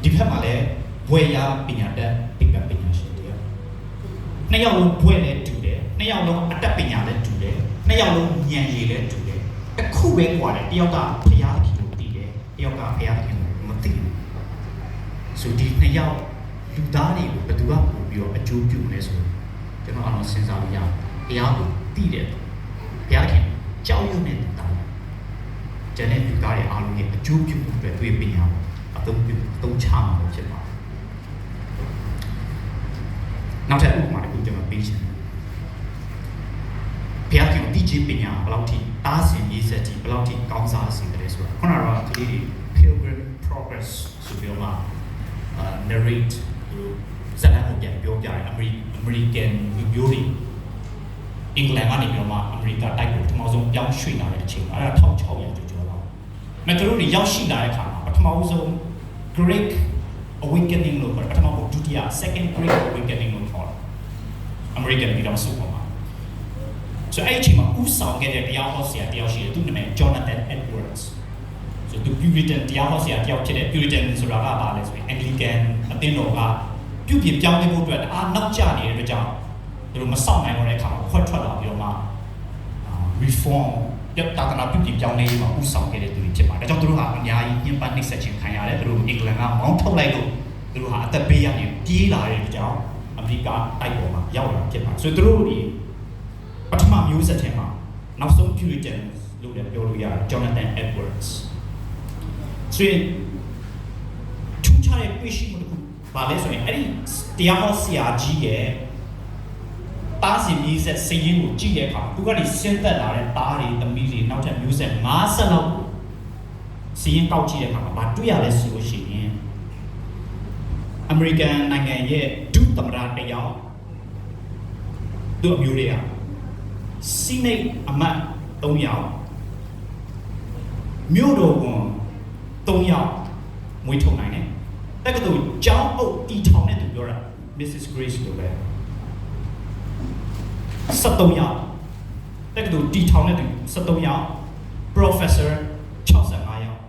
ဒီဘက်မှာလည်းဘွယ်ရပညာတတ်တိတ်ပပညာရှင်တရားနှစ်ယောက်လုံးဘွယ်နဲ့တူတယ်နှစ်ယောက်လုံးအတတ်ပညာနဲ့တူတယ်နှစ်ယောက်လုံးဉာဏ်ရည်နဲ့တူတယ်တစ်ခုပဲကွာတယ်တယောက်ကဘုရားသခင်ကိုသိတယ်တယောက်ကဘုရားသခင်ကိုမသိဘူးဆိုဒီနှစ်ယောက်လူသားတွေကိုဘယ်သူကပို့ပြီးတော့အကျိုးပြုလဲဆိုကျွန်တော်အားလုံးစဉ်းစားလို့ရဘုရားကိုသိတယ်ဘုရားခင်ကြောက်ရွံ့နေတဲ့တာကျန်တဲ့လူသားတွေအားလုံးရဲ့အကျိုးပြုမှုအတွက်တွေ့ပညာအသုံးချမှာဖြစ်ပါတယ်နောက်ထပ်ဥပမာတစ်ခုကျွန်တော်ပေးချင်တယ်ဘုရားခင်ကိုသိခြင်းပညာဘယ်လောက်ထိတားဆင်ရေးဆက်ကြီးဘယ်လောက်ထိကောင်းစားစေတယ်ဆိုတာခုနကတော့ဒီ Pilgrim Progress ဆိုပြီးတော့narrate ဇာတ်လမ်းကိုပြန်ပြောပြတယ် American လူမျိုးတွေအင်္ဂလန်ကနေပြီးတော့အမေရိကတိုက်ကိုပထမဆုံးပြောင်းရွှေ့လာတဲ့အချိန်အဲ့ဒါ1600ကျော်လောက်မက်ထရိုတွေရောက်ရှိလာတဲ့အခါမှာပထမဆုံး Greek awakening လို့ပထမဆုံးဒုတိယ second Greek awakening လို့ခေါ်တယ် American ပြည်တော်စုပေါ်မှာဆိုအဲ့ဒီအချိန်မှာဦးဆောင်ခဲ့တဲ့တရားဟောဆရာတယောက်ရှိတယ်သူ့နာမည် Jonathan Edwards ဆိုသူ Puritan တရားဟောဆရာတယောက်ဖြစ်တဲ့ Puritan ဆိုတာကဘာလဲဆိုရင် Anglican အသင်းတော်ကပြုပြင်ပြောင်းလဲဖို့အတွက်အားနောက်ကျနေတဲ့အတွက်ကြောင့်သူတို့မဆောင်နိုင်တော့တဲ့အခါမှာခွက်ထွက်လာပြီးတော့မှ reform ပြတ်တာကနာပြုပြင်ပြောင်းလဲရေးမှာဦးဆောင်ခဲ့တဲ့သူတွေဖြစ်ပါတယ်။ဒါကြောင့်သူတို့ဟာအများကြီးညှဉ်းပန်းနှိပ်စက်ခြင်းခံရတယ်။သူတို့အင်္ဂလန်ကမောင်းထုတ်လိုက်လို့သူတို့ဟာအသက်ဘေးကနေပြေးလာတဲ့အတွက်ကြောင့်အမေရိကတိုက်ပေါ်မှာရောက်လာဖြစ်ပါတယ်။ဆိုတော့သူတို့ဒီပထမမျိုးဆက်ထဲမှာနောက်ဆုံး Puritan လို့လည်းပြောလို့ရတယ် Jonathan Edwards ဆိုရင်ထူးခြားတဲ့တွေ့ရှိမှုတစ်ခုဘာလဲဆိုရင်အဲ့ဒီတရားဟောဆရာကြီးရဲ့တားစီမျိုးဆက်စည်ရင်းကိုကြည့်တဲ့အခါသူကနေဆင်းသက်လာတဲ့တားတွေသမီးတွေနောက်ထပ်မျိုးဆက်50လောက်ကိုစည်ရင်းကောက်ကြည့်တဲ့အခါမှာတွေ့ရလဲဆိုလို့ရှိရင်အမေရိကန်နိုင်ငံရဲ့ဒုသမ္မတတယောက်သူ့အမျိုးတွေကစီနိတ်အမတ်3ယောက်မြို့တော်ဝန်3ယောက်မွေးထုတ်နိုင်တယ် တက္ကသိုလ်ကျောင်းအုပ်တီထောင်တဲ့သူပြောတာ Mrs. Grace လို့ပဲ73ယောက်တက္ကသိုလ်တီထောင်တဲ့သူ73ယောက် Professor 65ယောက်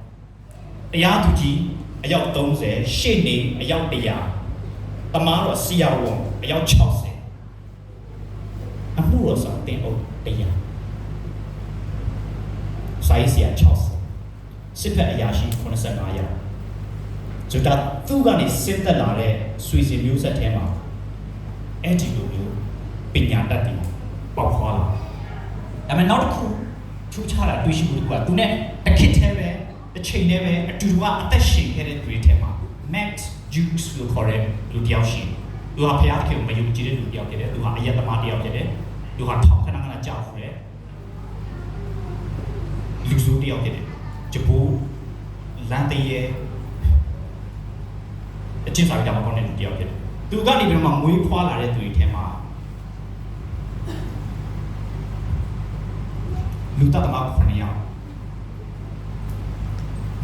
တရားသူကြီးအယောက်30ရှေ့နေအယောက်100တမားတော်ဆရာဝန်အယောက်60အမှုတော်ဆောင်တင်အုပ်100စာရေးဆရာ60စစ်ဖက်အရာရှိ85ယောက်ဆိုတော့သူကနေစစ်သက်လာတဲ့ဆွေစဉ်မျိုးဆက်ထဲမှာအဲ့ဒီလိုမျိုးပညာတတ်တယ်ပေါက်ခွာလာဒါပေမဲ့နောက်တစ်ခုထူးခြားတာတွေ့ရှိမှုကသူနဲ့တစ်ခေတ်တည်းပဲတစ်ချိန်တည်းပဲအတူတူကအသက်ရှင်ခဲ့တဲ့သူတွေထဲမှာ Max Jukes လို့ခေါ်တဲ့လူတစ်ယောက်ရှိတယ်သူဟာဖျားခင်ကိုမယုံကြည်တဲ့လူတစ်ယောက်ဖြစ်တယ်သူဟာအယက်သမားတစ်ယောက်ဖြစ်တယ်သူဟာထောင်ခဏခဏကြောက်ဖူးတယ်လူစုတစ်ယောက်ဖြစ်တယ်ဂျပူလန်တရဲအချင်းစာကြမှာကောင်းတဲ့လူတစ်ယောက်ဖြစ်တယ်သူကနေပြီးတော့မှမွေးဖွားလာတဲ့သူတွေထဲမှာလူတတ်သမား9ယောက်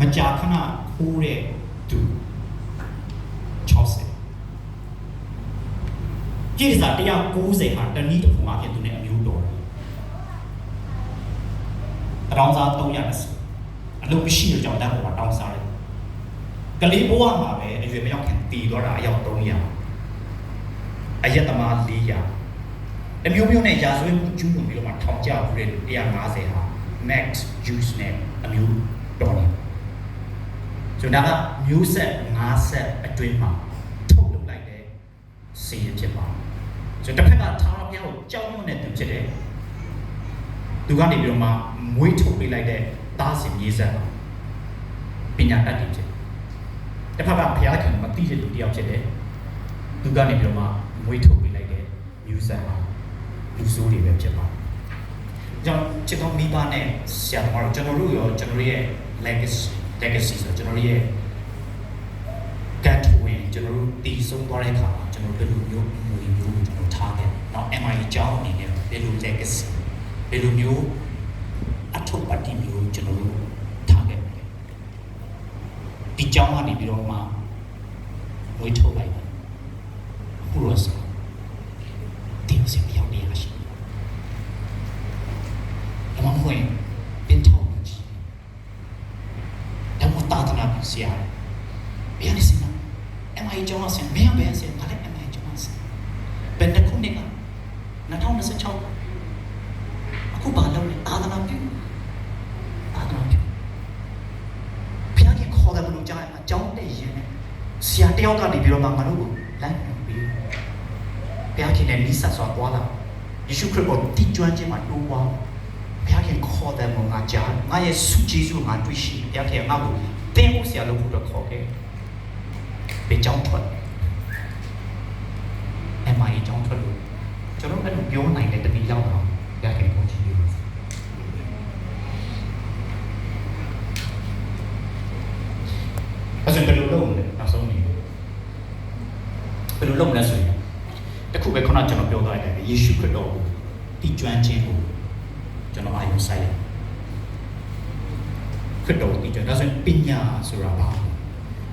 မကြာခဏခိုးတဲ့သူ60ကြည့်စား190ဟာတနည်းတစ်ခုမှဖြစ်သူနဲ့အမျိုးတော်တယ်။တောင်းစား300အလုပ်မရှိတော့ကြောင့်တန်းပေါ်မှာတောင်းစားတယ်။ကလေးဘဝမှာပဲအရွယ်မရောက်ခင်တည်သွားတာအယောက်300အယက်သမား400အမျိုးမျိုးနဲ့ရာဇဝတ်မှုကျူးလွန်ပြီးတော့မှထောင်ကျဘူးတဲ့150ဟာ Max Juice နဲ့အမျိုးတော်တယ်ဆိုတော့ဒါကမျိုးဆက်5ဆက်အတွင်းမှာထုတ်လုပ်လိုက်တဲ့စီရင်ဖြစ်ပါတယ်ဆိုတော့တစ်ဖက်ကထာဝရဘုရားကိုကြောက်ရွံ့တဲ့သူဖြစ်တယ်သူကနေပြီးတော့မှမွေးထုတ်ပေးလိုက်တဲ့သားစဉ်မြေဆက်ပညာတတ်တယ်ဖြစ်တစ်ဖက်ကဘုရားခင်မသိတဲ့လူတစ်ယောက်ဖြစ်တယ်သူကနေပြီးတော့မှမွေးထုတ်ပေးလိုက်တဲ့မျိုးဆက်လူဆိုးတွေပဲဖြစ်ပါတယ်ကြောင့်ချစ်တော်မိဘနဲ့ဆရာတော်တို့ကျွန်တော်တို့ရောကျွန်တော်ရဲ့ legacy ဆိုကျွန်တော်ရဲ့ကတ်ဝင်ကျွန်တော်တို့တည်ဆုံးသွားတဲ့အခါမှာကျွန်တော်ဘယ်လိုမျိုးမူမျိုးကျွန်တော်ထားတယ်။နောက် MI အကြောင်းအနေနဲ့ဘယ်လို legacy ဘယ်လိုမျိုးအထောက်ပံ့မျိုးကျွန်တော်တို့ထားခဲ့တယ်။ဒီကြောင်းကနေပြီးတော့မှဝေးထုတ်လိုက်တယ်။ဘုရားဆောဒီလိုစမရောက်နေရရှိ။အမှန်ဝင်ပြန်ထောက်ကြည့်။ဒါမှသာသနာ့ဆရာဘယ်ရည်စင် MI ကျောင်းဆင်မင်းဘယ်ဆင်ဒါလည်း MI ကျောင်းဆင်ဘယ်တစ်ခုနှစ်က2026အခုဘာလုပ်လဲသာသနာပြုဖျားကြီးခေါ်တယ်ဘလို့ကြားရမှာကျောင်းတက်ရင်ဆရာတယောက်ကနေပြီးတော့ငါတို့ကိုလမ်းညွှန်ပြီးဖျားကြီးနဲ့မိဆက်စွာသွားလာယေရှုခရစ်ကိုတည်ကျွမ်းခြင်းမှာတိုးပွားဖျားကြီးခေါ်တယ်ဘလို့ငါကြားငါရဲ့ဆုကျေးဇူးငါတွေ့ရှိဖျားကြီးငါ့ကိုတင်းဖို့ဆရာလုပ်ဖို့တော့ခေါ်ခဲ့被ကြောင်းထွက်MI ကြောင်းထွက်လို့ကျွန်တော်အဲ့လိုပြောနိုင်တဲ့တတိရောက်တော့ရခဲ့ပုံကြည့်လို့အဲ့ဒါဘယ်လိုလုပ်လဲနောက်ဆုံးနေဘယ်လိုလုပ်လဲဆိုရင်တခုပဲခုနကျွန်တော်ပြောသွားတယ်ယေရှုခရစ်တော်ကိုတည်ကျွမ်းခြင်းကိုကျွန်တော်အာရုံစိုက်တယ်ခရစ်တော်ကိုတည်ကျွမ်းဒါဆိုရင်ပညာဆိုတာပါ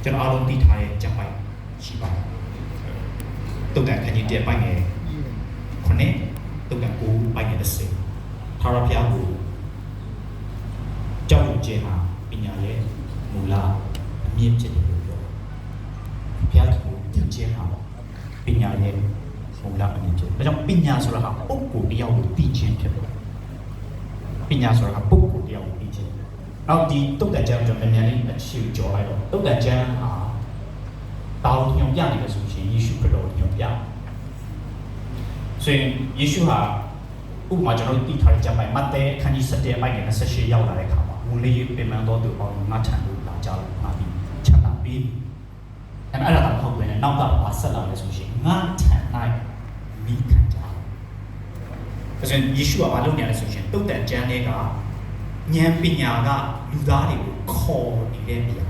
ကျွန်တော်အားလုံးသိထားတဲ့ကျမ်းပိုက်ရှိပါတယ်။တုတ်တန်ခန်းကြီး1ပိုက်ငယ်9တုတ်တန်9ပိုက်ငယ်10ထာဝရဘုရားကိုကြောက်ရွံ့ခြင်းဟာပညာရဲ့မူလအမြင့်ဖြစ်တယ်လို့ပြော။ဘုရားကိုသိခြင်းဟာပညာရဲ့မူလအမြင့်ဖြစ်တယ်။ဒါကြောင့်ပညာဆိုတာဟာပုဂ္ဂိုလ်တစ်ယောက်ကိုသိခြင်းဖြစ်တယ်။ပညာဆိုတာဟာပုဂ္ဂိုလ်တစ်ယောက်ကိုသိခြင်းနောက်ဒီတုတ်တန်ကျမ်းကျွန်တော်မြန်လေးအချီကြော်လိုက်တော့တုတ်တန်ကျမ်းဟာတောင်းညွန်ပြနေလို့ဆိုရှင်ယေရှုခရစ်တော်ညွန်ပြဆိုရင်ယေရှုဟာဥပမာကျွန်တော်တို့သိထားတဲ့ကျမ်းပိုင်းမဿဲအခန်းကြီး7ပိုင်းနဲ့28ရောက်လာတဲ့အခါမှာဝင်လေပြင်မှန်တော်သူပေါင်းငါထံလို့လာကြလို့ငါဒီချက်တာပြီးအဲ့ဒါတော့ဟုတ်ပဲနောက်ကပါဆက်လာလို့ဆိုရှင်ငါထံ၌မိခံကြတယ်ဆိုရင်ယေရှုကမလုပ်နေရဆိုရှင်တုတ်တန်ကျမ်းတွေကဉာဏ်ပညာကလူသားတွေကိုခေါ်နေတဲ့နေရာ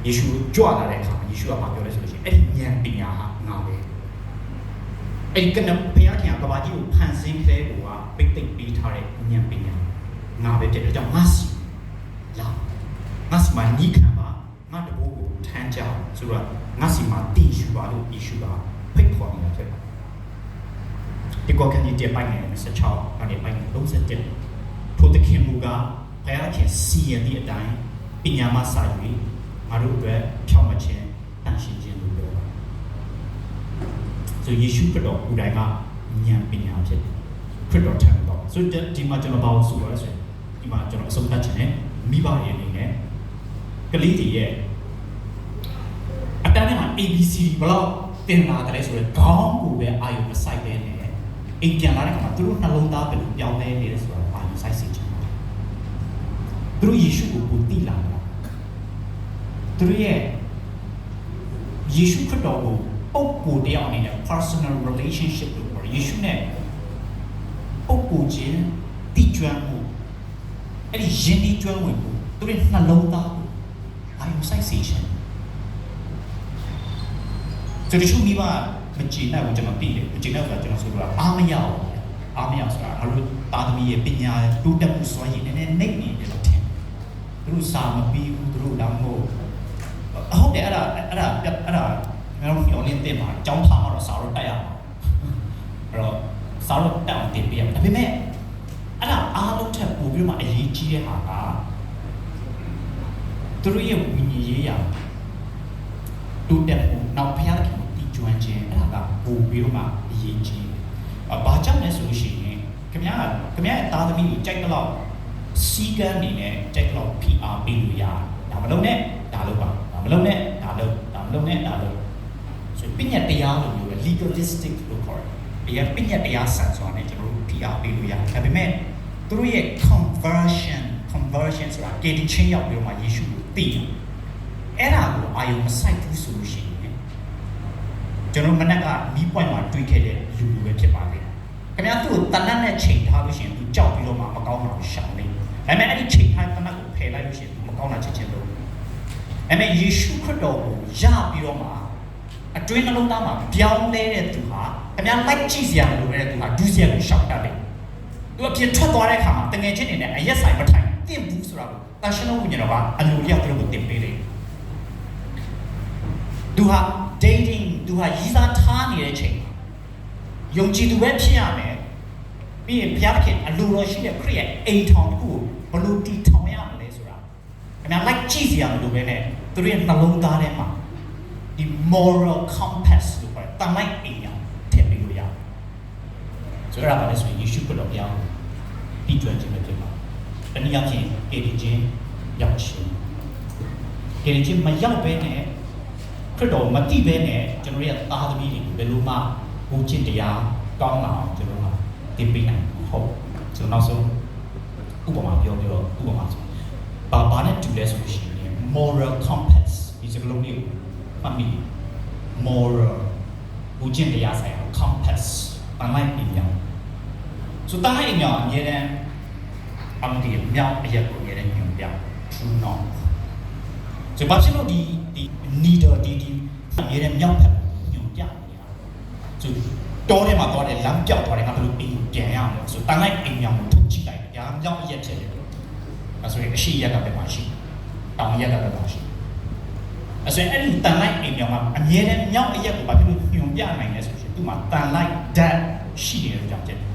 ယေရှုကြွလာတဲ့အခါယေရှုကပြောလဲဆိုလို့ရှိရင်အဲ့ဒီဉာဏ်ပညာဟာငါပဲအဲ့ဒီကနဘုရားခင်ကဘာကြီးကိုဖန်ဆင်းခဲ့ကိုကပိတ်သိမ့်ပေးထားတဲ့ဉာဏ်ပညာငါပဲဖြစ်တယ်ကြောင့်ငါစီလာငါစီမနီးခံပါ ငါတဘိုးကိုထမ်းကြဆိုတော့ငါစီမှာတည်ယူပါလို့ယေရှုကဖိတ်ခေါ်နေတာဖြစ်ပါတယ်ဒီကောကန်ကြီးတဲ့ပိုင်းနဲ့16ကနေပိုင်း37ထိုတခင်မူကဘုရားခင်စီရင်သည့်အတိုင်းပညာမစာယူငါတို့အတွက်ဖြောင့်မခြင်းတန်ရှင်းခြင်းလို့ပြောတာဆိုယေရှုခရစ်တော်ကိုယ်တိုင်ကဉာဏ်ပညာဖြစ်ခရစ်တော်ထံတော့ဆိုဒီမှာကျွန်တော်ဘာလို့ဆိုရလဲဆိုရင်ဒီမှာကျွန်တော်အဆုံးသတ်ခြင်းနဲ့မိဘရဲ့အနေနဲ့ကလေးတွေရဲ့အတန်းထဲမှာ ABC ဘလောက်တင်လာတယ်ဆိုတော့ခေါင်းကိုပဲအာရုံမစိုက်ပဲနဲ့အိမ်ပြန်လာတဲ့အခါမှာသူတို့နှလုံးသားဘယ်လိုပြောင်းလဲနေလဲဆိုတော့အာရုံစိုက်စေချင်တယ်သူတို့ယေရှုကိုကိုသိလာတာသူတို့ရဲ့ယေရှုခရစ်တော်ကိုပုဂ္ဂိုလ်တယောက်အနေနဲ့ personal relationship လို့ပြောတယ်ယေရှုနဲ့ပုဂ္ဂိုလ်ချင်းတည်ကျွမ်းမှုအဲ့ဒီယဉ်ကျေးကျွမ်းဝင်မှုသူတို့နှလုံးသားကိုအာရုံစိုက်စေချင်တယ်ဒီလိုမိဘမကြည်နိုင်ဘူးကျွန်တော်သိတယ်မကြည်နိုင်ဆိုတာကျွန်တော်ဆိုတော့အားမရဆိုတာငါတို့သားသမီးရဲ့ပညာတိုးတက်မှုစွမ်းရည်နည်းနည်းနှိမ့်နေတယ်လို့ထင်သူတို့စာမပြီးဘူးသူတို့တော့မဟုတ်ဟုတ်တယ်အဲ့ဒါငါတို့ညောင်းနေတဲ့မှာအကြောင်းထားမှတော့စာတော့တက်ရမှာအဲ့တော့စာတော့တက်အောင်တင်ပြရမယ်ဒါပေမဲ့အဲ့ဒါအားလုံးထက်ပိုပြီးမှအရေးကြီးတဲ့ဟာကသူတို့ရဲ့ဝိညာဉ်ရေးရာတိုးတက်မှုနောက်ဖျားခင်တည်ကျွမ်းခြင်းအဲ့ဒါကပိုပြီးတော့မှအရေးကြီးဘာကြောင့်လဲဆိုလို့ရှိရင်ခင်ဗျားရဲ့သားသမီးကိုကြိုက်တော့စီကန်းနေနဲ့ကြိုက်တော့ PR ပေးလို့ရတယ်ဒါမလုပ်နဲ့ဒါလုပ်ပါဒါမလုပ်နဲ့ဒါလုပ်ဒါမလုပ်နဲ့ဒါလုပ်ဆိုပညာတရားလိုမျိုးပဲ legalistic လို့ခေါ်တယ်ပညာတရားဆန်စွာနဲ့ကျွန်တော်တို့ PR ပေးလို့ရတယ်ဒါပေမဲ့သူတို့ရဲ့ conversion ဆိုတာကယ်တင်ခြင်းရောက်ပြီးတော့မှယေရှုကိုသိတယ်အဲ့ဒါကိုအာယုံမဆိုင်ဘူးဆိုလို့ရှိရင်ကျွန်တော်မနက်ကမီးပွိုင်မှာတွေးခဲ့တဲ့လူပဲဖြစ်ပါလေခင်ဗျားသူ့ကိုတနတ်နဲ့ချိန်ထားလို့ရှိရင်သူကြောက်ပြီးတော့မှမကောင်းတာကိုရှောင်နေဒါပေမဲ့အဲ့ဒီချိန်ထားတနတ်ကိုဖယ်လိုက်လို့ရှိရင်မကောင်းတာချက်ချင်းလုပ်အဲ့မဲ့ယေရှုခရစ်တော်ကိုရပြီးတော့မှအတွင်းနှလုံးသားမှာပြောင်းလဲတဲ့သူဟာခင်ဗျားလိုက်ကြည့်စရာမလိုတဲ့သူဟာဒုစရိုက်ကိုရှောင်တတ်တယ်သူအပြင်ထွက်သွားတဲ့အခါမှာတငယ်ချင်းတွေနဲ့အရက်ဆိုင်မထိုင်တင့်ဘူးဆိုတာကိုတာရှင်းလုံးဝိညာဉ်တော်ကအလိုလျောက်သူတို့ကိုတင်ပေးတယ်သူဟာ dating သူဟာရည်စားထားနေတဲ့အချိန်ယုံကြည်သူပဲဖြစ်ရမယ်ပြီးရင်ဘုရားခင်အလိုတော်ရှိတဲ့ခရစ်ရဲ့အိမ်ထောင်တစ်ခုကိုဘယ်လိုတည်ထောင်ရမလဲဆိုတာအများလိုက်ကြည့်စရာမလိုပဲနဲ့သူတို့ရဲ့နှလုံးသားထဲမှာဒီ moral compass လို့ခေါ်တဲ့တမိုက်အိမ်ညာထည့်ပြီးလို့ရတယ်ဆိုတော့ဘာလဲဆိုရင်ယေရှုခရစ်တော်ဘုရားပြီးကျွမ်းခြင်းပဲဖြစ်ပါတနည်းအားဖြင့်ကေဒီချင်းရောက်ခြင်းကေဒီချင်းမရောက်ဘဲနဲ့ခရစ်တော်မတိဘဲနဲ့ကျွန်တော်ရဲ့သားသမီးတွေဘယ်လိုမှဘူချစ်တရားကောင်းလာအောင်ကျွန်တော်ကတင်ပေးနိုင်ဟုတ်ကျွန်တော်နောက်ဆုံးဥပမာပြောဆိုဘာနဲ့တူလဲဆိုလို့ရှိရင် moral compass ဒီစကားလုံးလေးကိုမှတ်မိ moral ဘူချစ်တရားဆိုင်ရာ compass တန်လိုက်ပြင်အောင်ဆိုတန်လိုက်ပြင်အောင်အမြဲတမ်းအမှန်တရားမြောက်အရက်ကိုအမြဲတမ်းညွှန်ပြ true north ဆိုဘာဖြစ်လို့ဒီ needle ဒီအမြဲတမ်းမြောက်ဖက်ညွှန်ပြနေတာဆိုတောထဲမှာသွားတယ်လမ်းပြောက်သွားတယ်ငါဘယ်လိုအိမ်ပြန်ရမလဲဆိုတန်လိုက်အိမ်မြောင်ကိုထုတ်ကြည့်လိုက်တယ်မြောက်အရက်ဖြစ်တယ်အဲဆိုရင်အရှိရက်ကပဲမရှိတောင်ရက်ကပဲမရှိအဲဆိုရင်အဲ့ဒီတန်လိုက်အိမ်မြောင်ကအမြဲတမ်းမြောက်အရက်ကိုဘာဖြစ်လို့ညွှန်ပြနိုင်လဲဆိုရင်သူ့မှာတန်လိုက် that ရှိတယ်လို့ကြောင့်ဖြစ်တယ်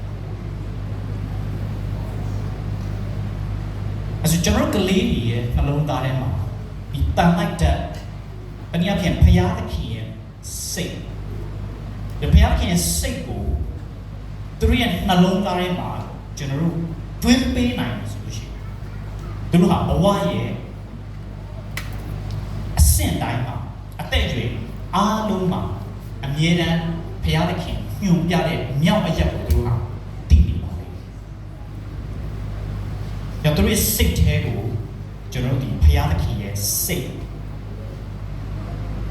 အဲဆိုကျွန်တော်ကလေးကြီးရဲ့နှလုံးသားထဲမှာဒီတန်လိုက်တဲ့တနည်းအားဖြင့်ဘုရားသခင်ရဲ့စိတ်ဒီဘုရားသခင်ရဲ့စိတ်ကိုသူတို့ရဲ့နှလုံးသားထဲမှာကျွန်တော်တို့တွင်းပေးနိုင်လို့ဆိုလို့ရှိရင်သူတို့ဟာဘဝရဲ့အဆင့်တိုင်းမှာအသက်အရွယ်အားလုံးမှာအမြဲတမ်းဘုရားသခင်ညွှန်ပြတဲ့မြောက်အရက်ကိုသူတို့ဟာတည်နေပါလိမ့်မယ်။ဒါသူတို့ရဲ့စိတ်ထဲကိုကျွန်တော်တို့ဒီဘုရားသခင်ရဲ့စိတ်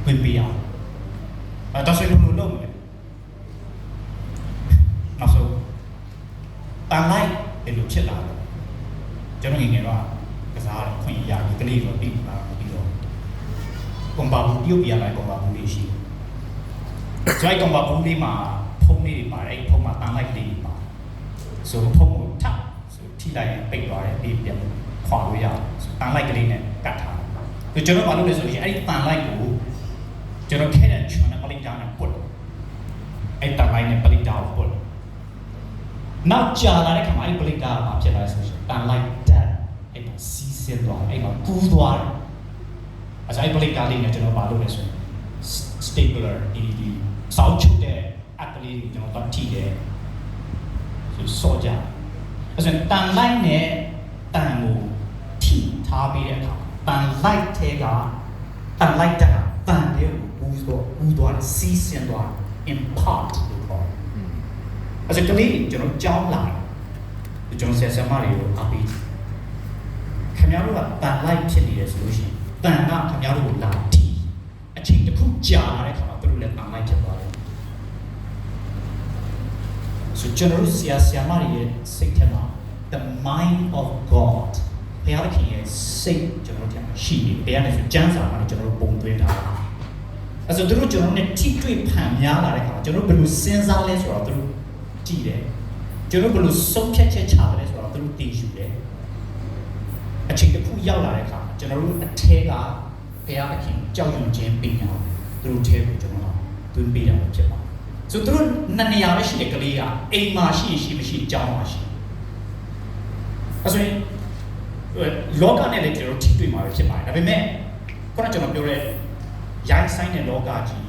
ဝင်ပြအောင်ဒါဆိုရင်ဘယ်လိုလုပ်မလဲနောက်ဆုံးတန်လိုက်ဘယ်လိုဖြစ်လာလဲကျွန်တော်ငယ်တော့ကစားတယ်ခွင့်ရပြီကလေးတော့ပြီးပါပြီးတော့ကွန်ပါဘူးပြုတ်ပြလိုက်ကွန်ပါဘူးလေးရှိဆိုရင်ကွန်ပါဘူးလေးမှာဖုန်းလေးတွေပါတယ်ဖုန်းမှာတန်လိုက်လေးတွေပါဆိုဖုန်းကိုထပ်ဆိုထိလိုက်ရင်ပိတ်သွားတယ်ပြီးပြန်ခွာလို့ရတယ်တန်လိုက်ကလေးနဲ့ကတ်ထား คือကျွန်တော်ဘာလို့လဲဆိုရင်အဲ့ဒီတန်လိုက်ကိုကျွန်တော်ခဲတဲ့ချွန်နဲ့ပလိတာနဲ့ပုတ်အဲ့တန်လိုက်နဲ့ပလိတာကိုပုတ်နောက်ကြာလာတဲ့ခါမှာအဲ့ဒီပလိတာကဘာဖြစ်လာလဲဆိုရင်တန်လိုက်တက်အဲ့ဒါစီးဆင်းသွားအဲ့မှာပူးသွားတယ်အဲ့ဒါအဲ့ပလိတာလေးနဲ့ကျွန်တော်ဘာလို့လဲဆိုရင် stapler ဒီစောင်းချုပ်တဲ့အကလေးကိုကျွန်တော်ထိတယ်ဆိုစောကြအဲ့ဒါတန်လိုက်နဲ့တန်ကိုထိထားပြီးတဲ့အခါတန်လိုက်တဲ့ကတန်လိုက်တဲ့တန်တဲ့ကိုပူးသွားစီးဆင်းသွား impart လို့ခေါ်တယ်အဲ့ဒါကလေးကျွန်တော်ကြောင်းလာတယ်ကျွန်တော်ဆရာမတွေကိုအပေးခင်ဗျားတို့ကတန်လိုက်ဖြစ်နေတယ်ဆိုလို့ရှိရင်တန်ကခင်ဗျားတို့ကိုလာတီးအချိန်တစ်ခုကြာလာတဲ့ခါမှာသူတို့လည်းတန်လိုက်ဖြစ်သွားတယ်ဆိုကျွန်တော်တို့ဆရာမတွေရဲ့စိတ်ထဲမှာ the mind of God ဘုရားသခင်ရဲ့စိတ်ကျွန်တော်တို့ရှိနေဘုရားနဲ့ဆိုကျမ်းစာမှာလည်းကျွန်တော်တို့ပုံသွင်းထားတာအဲဆိုသူတို့ကျွန်တော်နဲ့ထိတွေ့ဖန်များလာတဲ့ခါကျွန်တော်တို့ဘယ်လိုစဉ်းစားလဲဆိုတော့သူတို့ကြည့်တယ်ကျွန်တော်ဘယ်လိုဆုံးဖြတ်ချက်ချလဲဆိုတော့သူတို့သိယူတယ်အချိန်တစ်ခုရောက်လာတဲ့အခါကျွန်တော်တို့အထဲကဘုရားသခင်ကြောက်ရွံ့ခြင်းပညာသူတို့ထဲကိုကျွန်တော်သွင်းပေးတာဖြစ်ပါတယ်ဆိုသူတို့နှစ်နေရာပဲရှိတဲ့ကလေးကအိမ်မှာရှိမရှိအကြောင်းမှာရှိအဲဆိုရင်လောကနဲ့လည်းကျွန်တော်ထိတွေ့မှာပဲဖြစ်ပါတယ်ဒါပေမဲ့ခုနကကျွန်တော်ပြောတဲ့ရိုင်းဆိုင်တဲ့လောကကြီး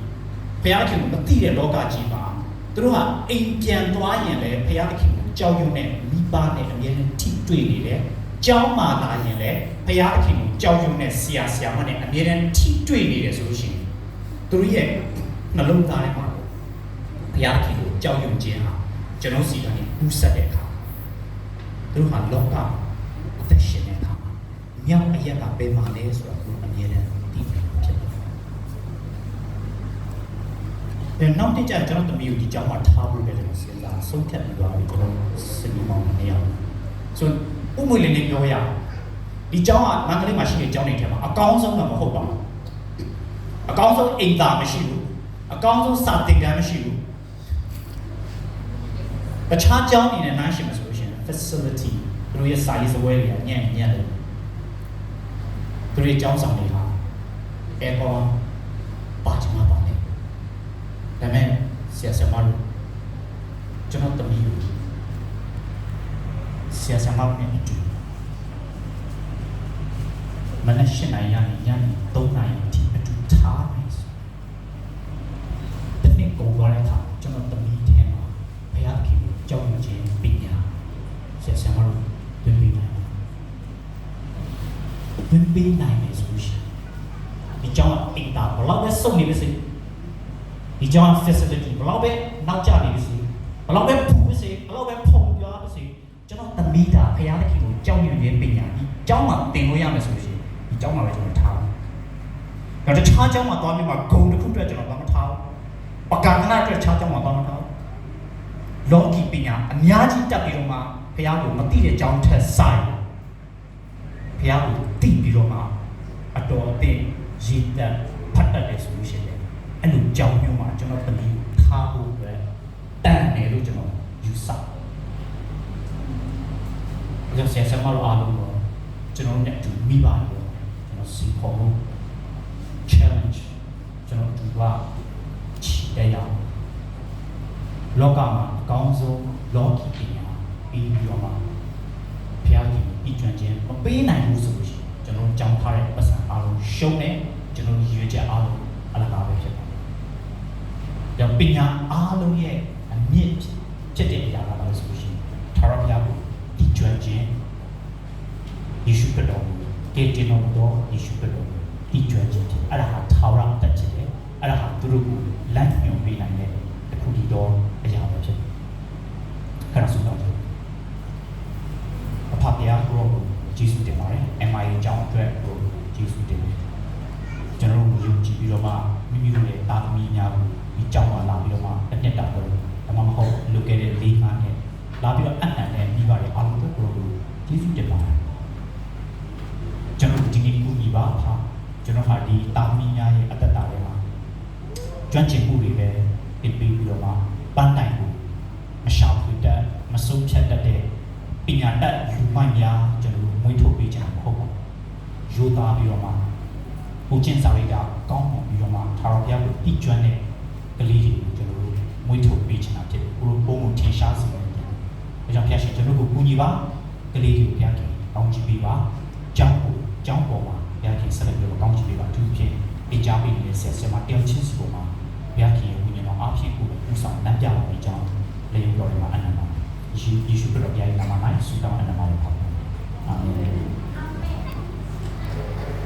ဘုရားခင်ကိုမသိတဲ့လောကကြီးမှာသူတို့ကအိမ်ပြန်သွားရင်လည်းဘုရားခင်ကိုကြောက်ရွံ့တဲ့မိဘနဲ့အမြဲတမ်းထိတွေ့နေတယ်ကျောင်းမှာလာရင်လည်းဘုရားခင်ကိုကြောက်ရွံ့တဲ့ဆရာမနဲ့အမြဲတမ်းထိတွေ့နေတယ်ဆိုလို့ရှိရင်သူတို့ရဲ့နှလုံးသားထဲမှာဘုရားခင်ကိုကြောက်ရွံ့ခြင်းဟာကျွန်တော်စီကနေပူးဆက်တဲ့အခါသူတို့ဟာလောကအသက်ရှင်တဲ့အခါမြောက်အရက်ကပဲမှာလဲဆိုတော့သူအမြဲတမ်းသိနေဖြစ်တယ်။ဒါနောက်တစ်ချက်ကျွန်တော်တမီးကိုဒီကြောင်းမှာထားဖို့ပဲကျွန်တော်စဉ်းစားဆုံးဖြတ်ပြီးသွားပြီကျွန်တော်စနေမောင်နေရအောင်။ဆိုဥမွေလေးပြောရအောင်ဒီကြောင်းကမန္တလေးမှာရှိတဲ့ကြောင်းတွေထဲမှာအကောင်းဆုံးတော့မဟုတ်ပါဘူး။အကောင်းဆုံးအိမ်သာမရှိဘူး။အကောင်းဆုံးစာသင်ခန်းမရှိဘူး။တခြားကြောင်းတွေနဲ့နှိုင်းယှဉ်မယ်ဆိုလို့ရှိရင် facility သူတို့ရဲ့စာရေးစပွဲတွေကညံ့တယ်သူတို့ရဲ့ကျောင်းဆောင်တွေဟာ aircon ပါချင်မှာပါလေဒါပေမဲ့ဆရာမတို့ကျွန်တော်တမီးတို့ဆရာမနဲ့အတူမနက်၈နာရီညနေ3နာရီအထိအတူထားမယ်တနေ့ကုန်သွားတဲ့အခါကျွန်တော်တမီးထဲမှာဘုရားခင်ကိုကြောက်ရွံ့ခြင်းပညာဆရာမတို့တွင်ပေးနိုင်တယ်ဆိုလို့ရှိရင်ဒီကြောင့်အိမ်သာဘလောက်ပဲစုံနေပါစေဒီကြောင့် facility ဘလောက်ပဲနောက်ကျနေပါစေဘလောက်ပဲပူပါစေဘလောက်ပဲဖုံပြပါစေကျွန်တော်သမီးတာဖရားသခင်ကိုကြောက်ရွံ့ခြင်းပညာဒီကျောင်းမှာသင်လို့ရမယ်ဆိုလို့ရှိရင်ဒီကျောင်းမှာပဲကျွန်တော်ထားတယ်။ဒါတခြားကျောင်းမှာသွားပြီးမှဂုံတစ်ခုအတွက်ကျွန်တော်ဘာမှထားဘူး။ပကာကနာအတွက်ခြားကျောင်းမှာသွားမှထားဘူး။လောကီပညာအများကြီးတက်ပြီးတော့မှဖရားကိုမသိတဲ့ကျောင်းထက်ဆိုင်ဘုရားကိုသိပြီးတော့မှအတော်အသင့်ရည်တက်ဖတ်တတ်တယ်ဆိုလို့ရှိရင်အဲ့လိုကြောင်းမျိုးမှာကျွန်တော်တမီးထားဖို့အတွက်တန်တယ်လို့ကျွန်တော်ယူဆတယ်။ဆရာမတို့အားလုံးတော့ကျွန်တော်နဲ့အတူမိပါတယ်ကျွန်တော်စီခေါ်ဖို့ challenge ကျွန်တော်တို့ကချီတဲ့ရအောင်လောကမှာအကောင်းဆုံးလောကီပညာပြီးပြီးတော့မှဘုရားရှင်ဤကျွမ်းခြင်းမပေးနိုင်ဘူးဆိုလို့ရှိရင်ကျွန်တော်ကြောင်းထားတဲ့ပတ်စံအားလုံးရှုံးတယ်ကျွန်တော်ရွေးချက်အားလုံးအလကားပဲဖြစ်ပါတယ်။ဒါပညာအားလုံးရဲ့အမြင့်ဖြစ်တဲ့အရာကဘာလဲဆိုလို့ရှိရင်ထာဝရဘုရားကိုဤကျွမ်းခြင်းယေရှုခရစ်တော်ကိုတည်တော်တော်ယေရှုခရစ်တော်ဤကျွမ်းခြင်းအဲ့ဒါဟာထာဝရအသက်ဖြစ်တယ်အဲ့ဒါဟာသူတို့ကိုလမ်းညွှန်ပေးနိုင်တဲ့တစ်ခုတည်းသောအရာပဲဖြစ်တယ်။အဲ့ဒါဆိုတော့အဖဗျာကိုယေရှုတင်ပါတယ် MI အကြောင်းအတွက်ကိုယေရှုတင်တယ်ကျွန်တော်တို့ယုံကြည်ပြီးတော့မှမိမိတို့ရဲ့တာသမီများကိုဒီကြောင်းမှာလာပြီးတော့မှတစ်နှစ်တာတော့ဒါမှမဟုတ်လုပ်ခဲ့တဲ့၄-၅နှစ်လာပြီးတော့အနံ့နဲ့မိဘတွေအားလုံးကိုယေရှုတင်ပါတယ်ကျွန်တော်ဒီနေ့ကိုဒီပါဖာကျွန်တော်ဟာဒီတာသမီများရဲ့အသက်တာတွေမှာကျွမ်းကျင်မှုတွေပဲပြင်ပြီးတော့မှပန်းတိုင်ကိုမရှောင်ဖွေတတ်မဆုံးဖြတ်တတ်တဲ့ပညာတတ်လူမိုက်များကျွန်တော်မွေးထုတ်ပေးကြမှာဟုတ်ပါရိုးသားပြီးတော့မှ ကိုကျင့်စာရိတ္တကောင်းမှုပြီးတော့မှထာဝရဘုရားကိုတည်ကျွမ်းတဲ့ကလေးတွေကိုကျွန်တော်တို့မွေးထုတ်ပေးချင်တာဖြစ်တယ်ကိုလိုပုံကိုထင်ရှားစေတယ်ဒါကြောင့်ဘုရားရှင်ကျွန်တော်တို့ကိုကူညီပါကလေးတွေကိုဘုရားခင်ကောင်းချီးပေးပါကျောင်းပေါ်မှာဘုရားခင်ဆက်လက်ပြီးတော့ကောင်းချီးပေးပါသူဖြင့်အကြပေးနေတဲ့ဆက်ဆက်မှာတယောက်ချင်းစီပေါ်မှာဘုရားခင်ရဲ့ဝိညာဉ်တော်အားဖြင့်ကိုယ်ပူဆောင်လမ်းပြပါတဲ့အကြောင်းလေယုံတော်မှာအနန္တယေရှုခရစ်တော်ရဲ့နာမ၌ဆုတောင်းအနန္တပါပါအာမင်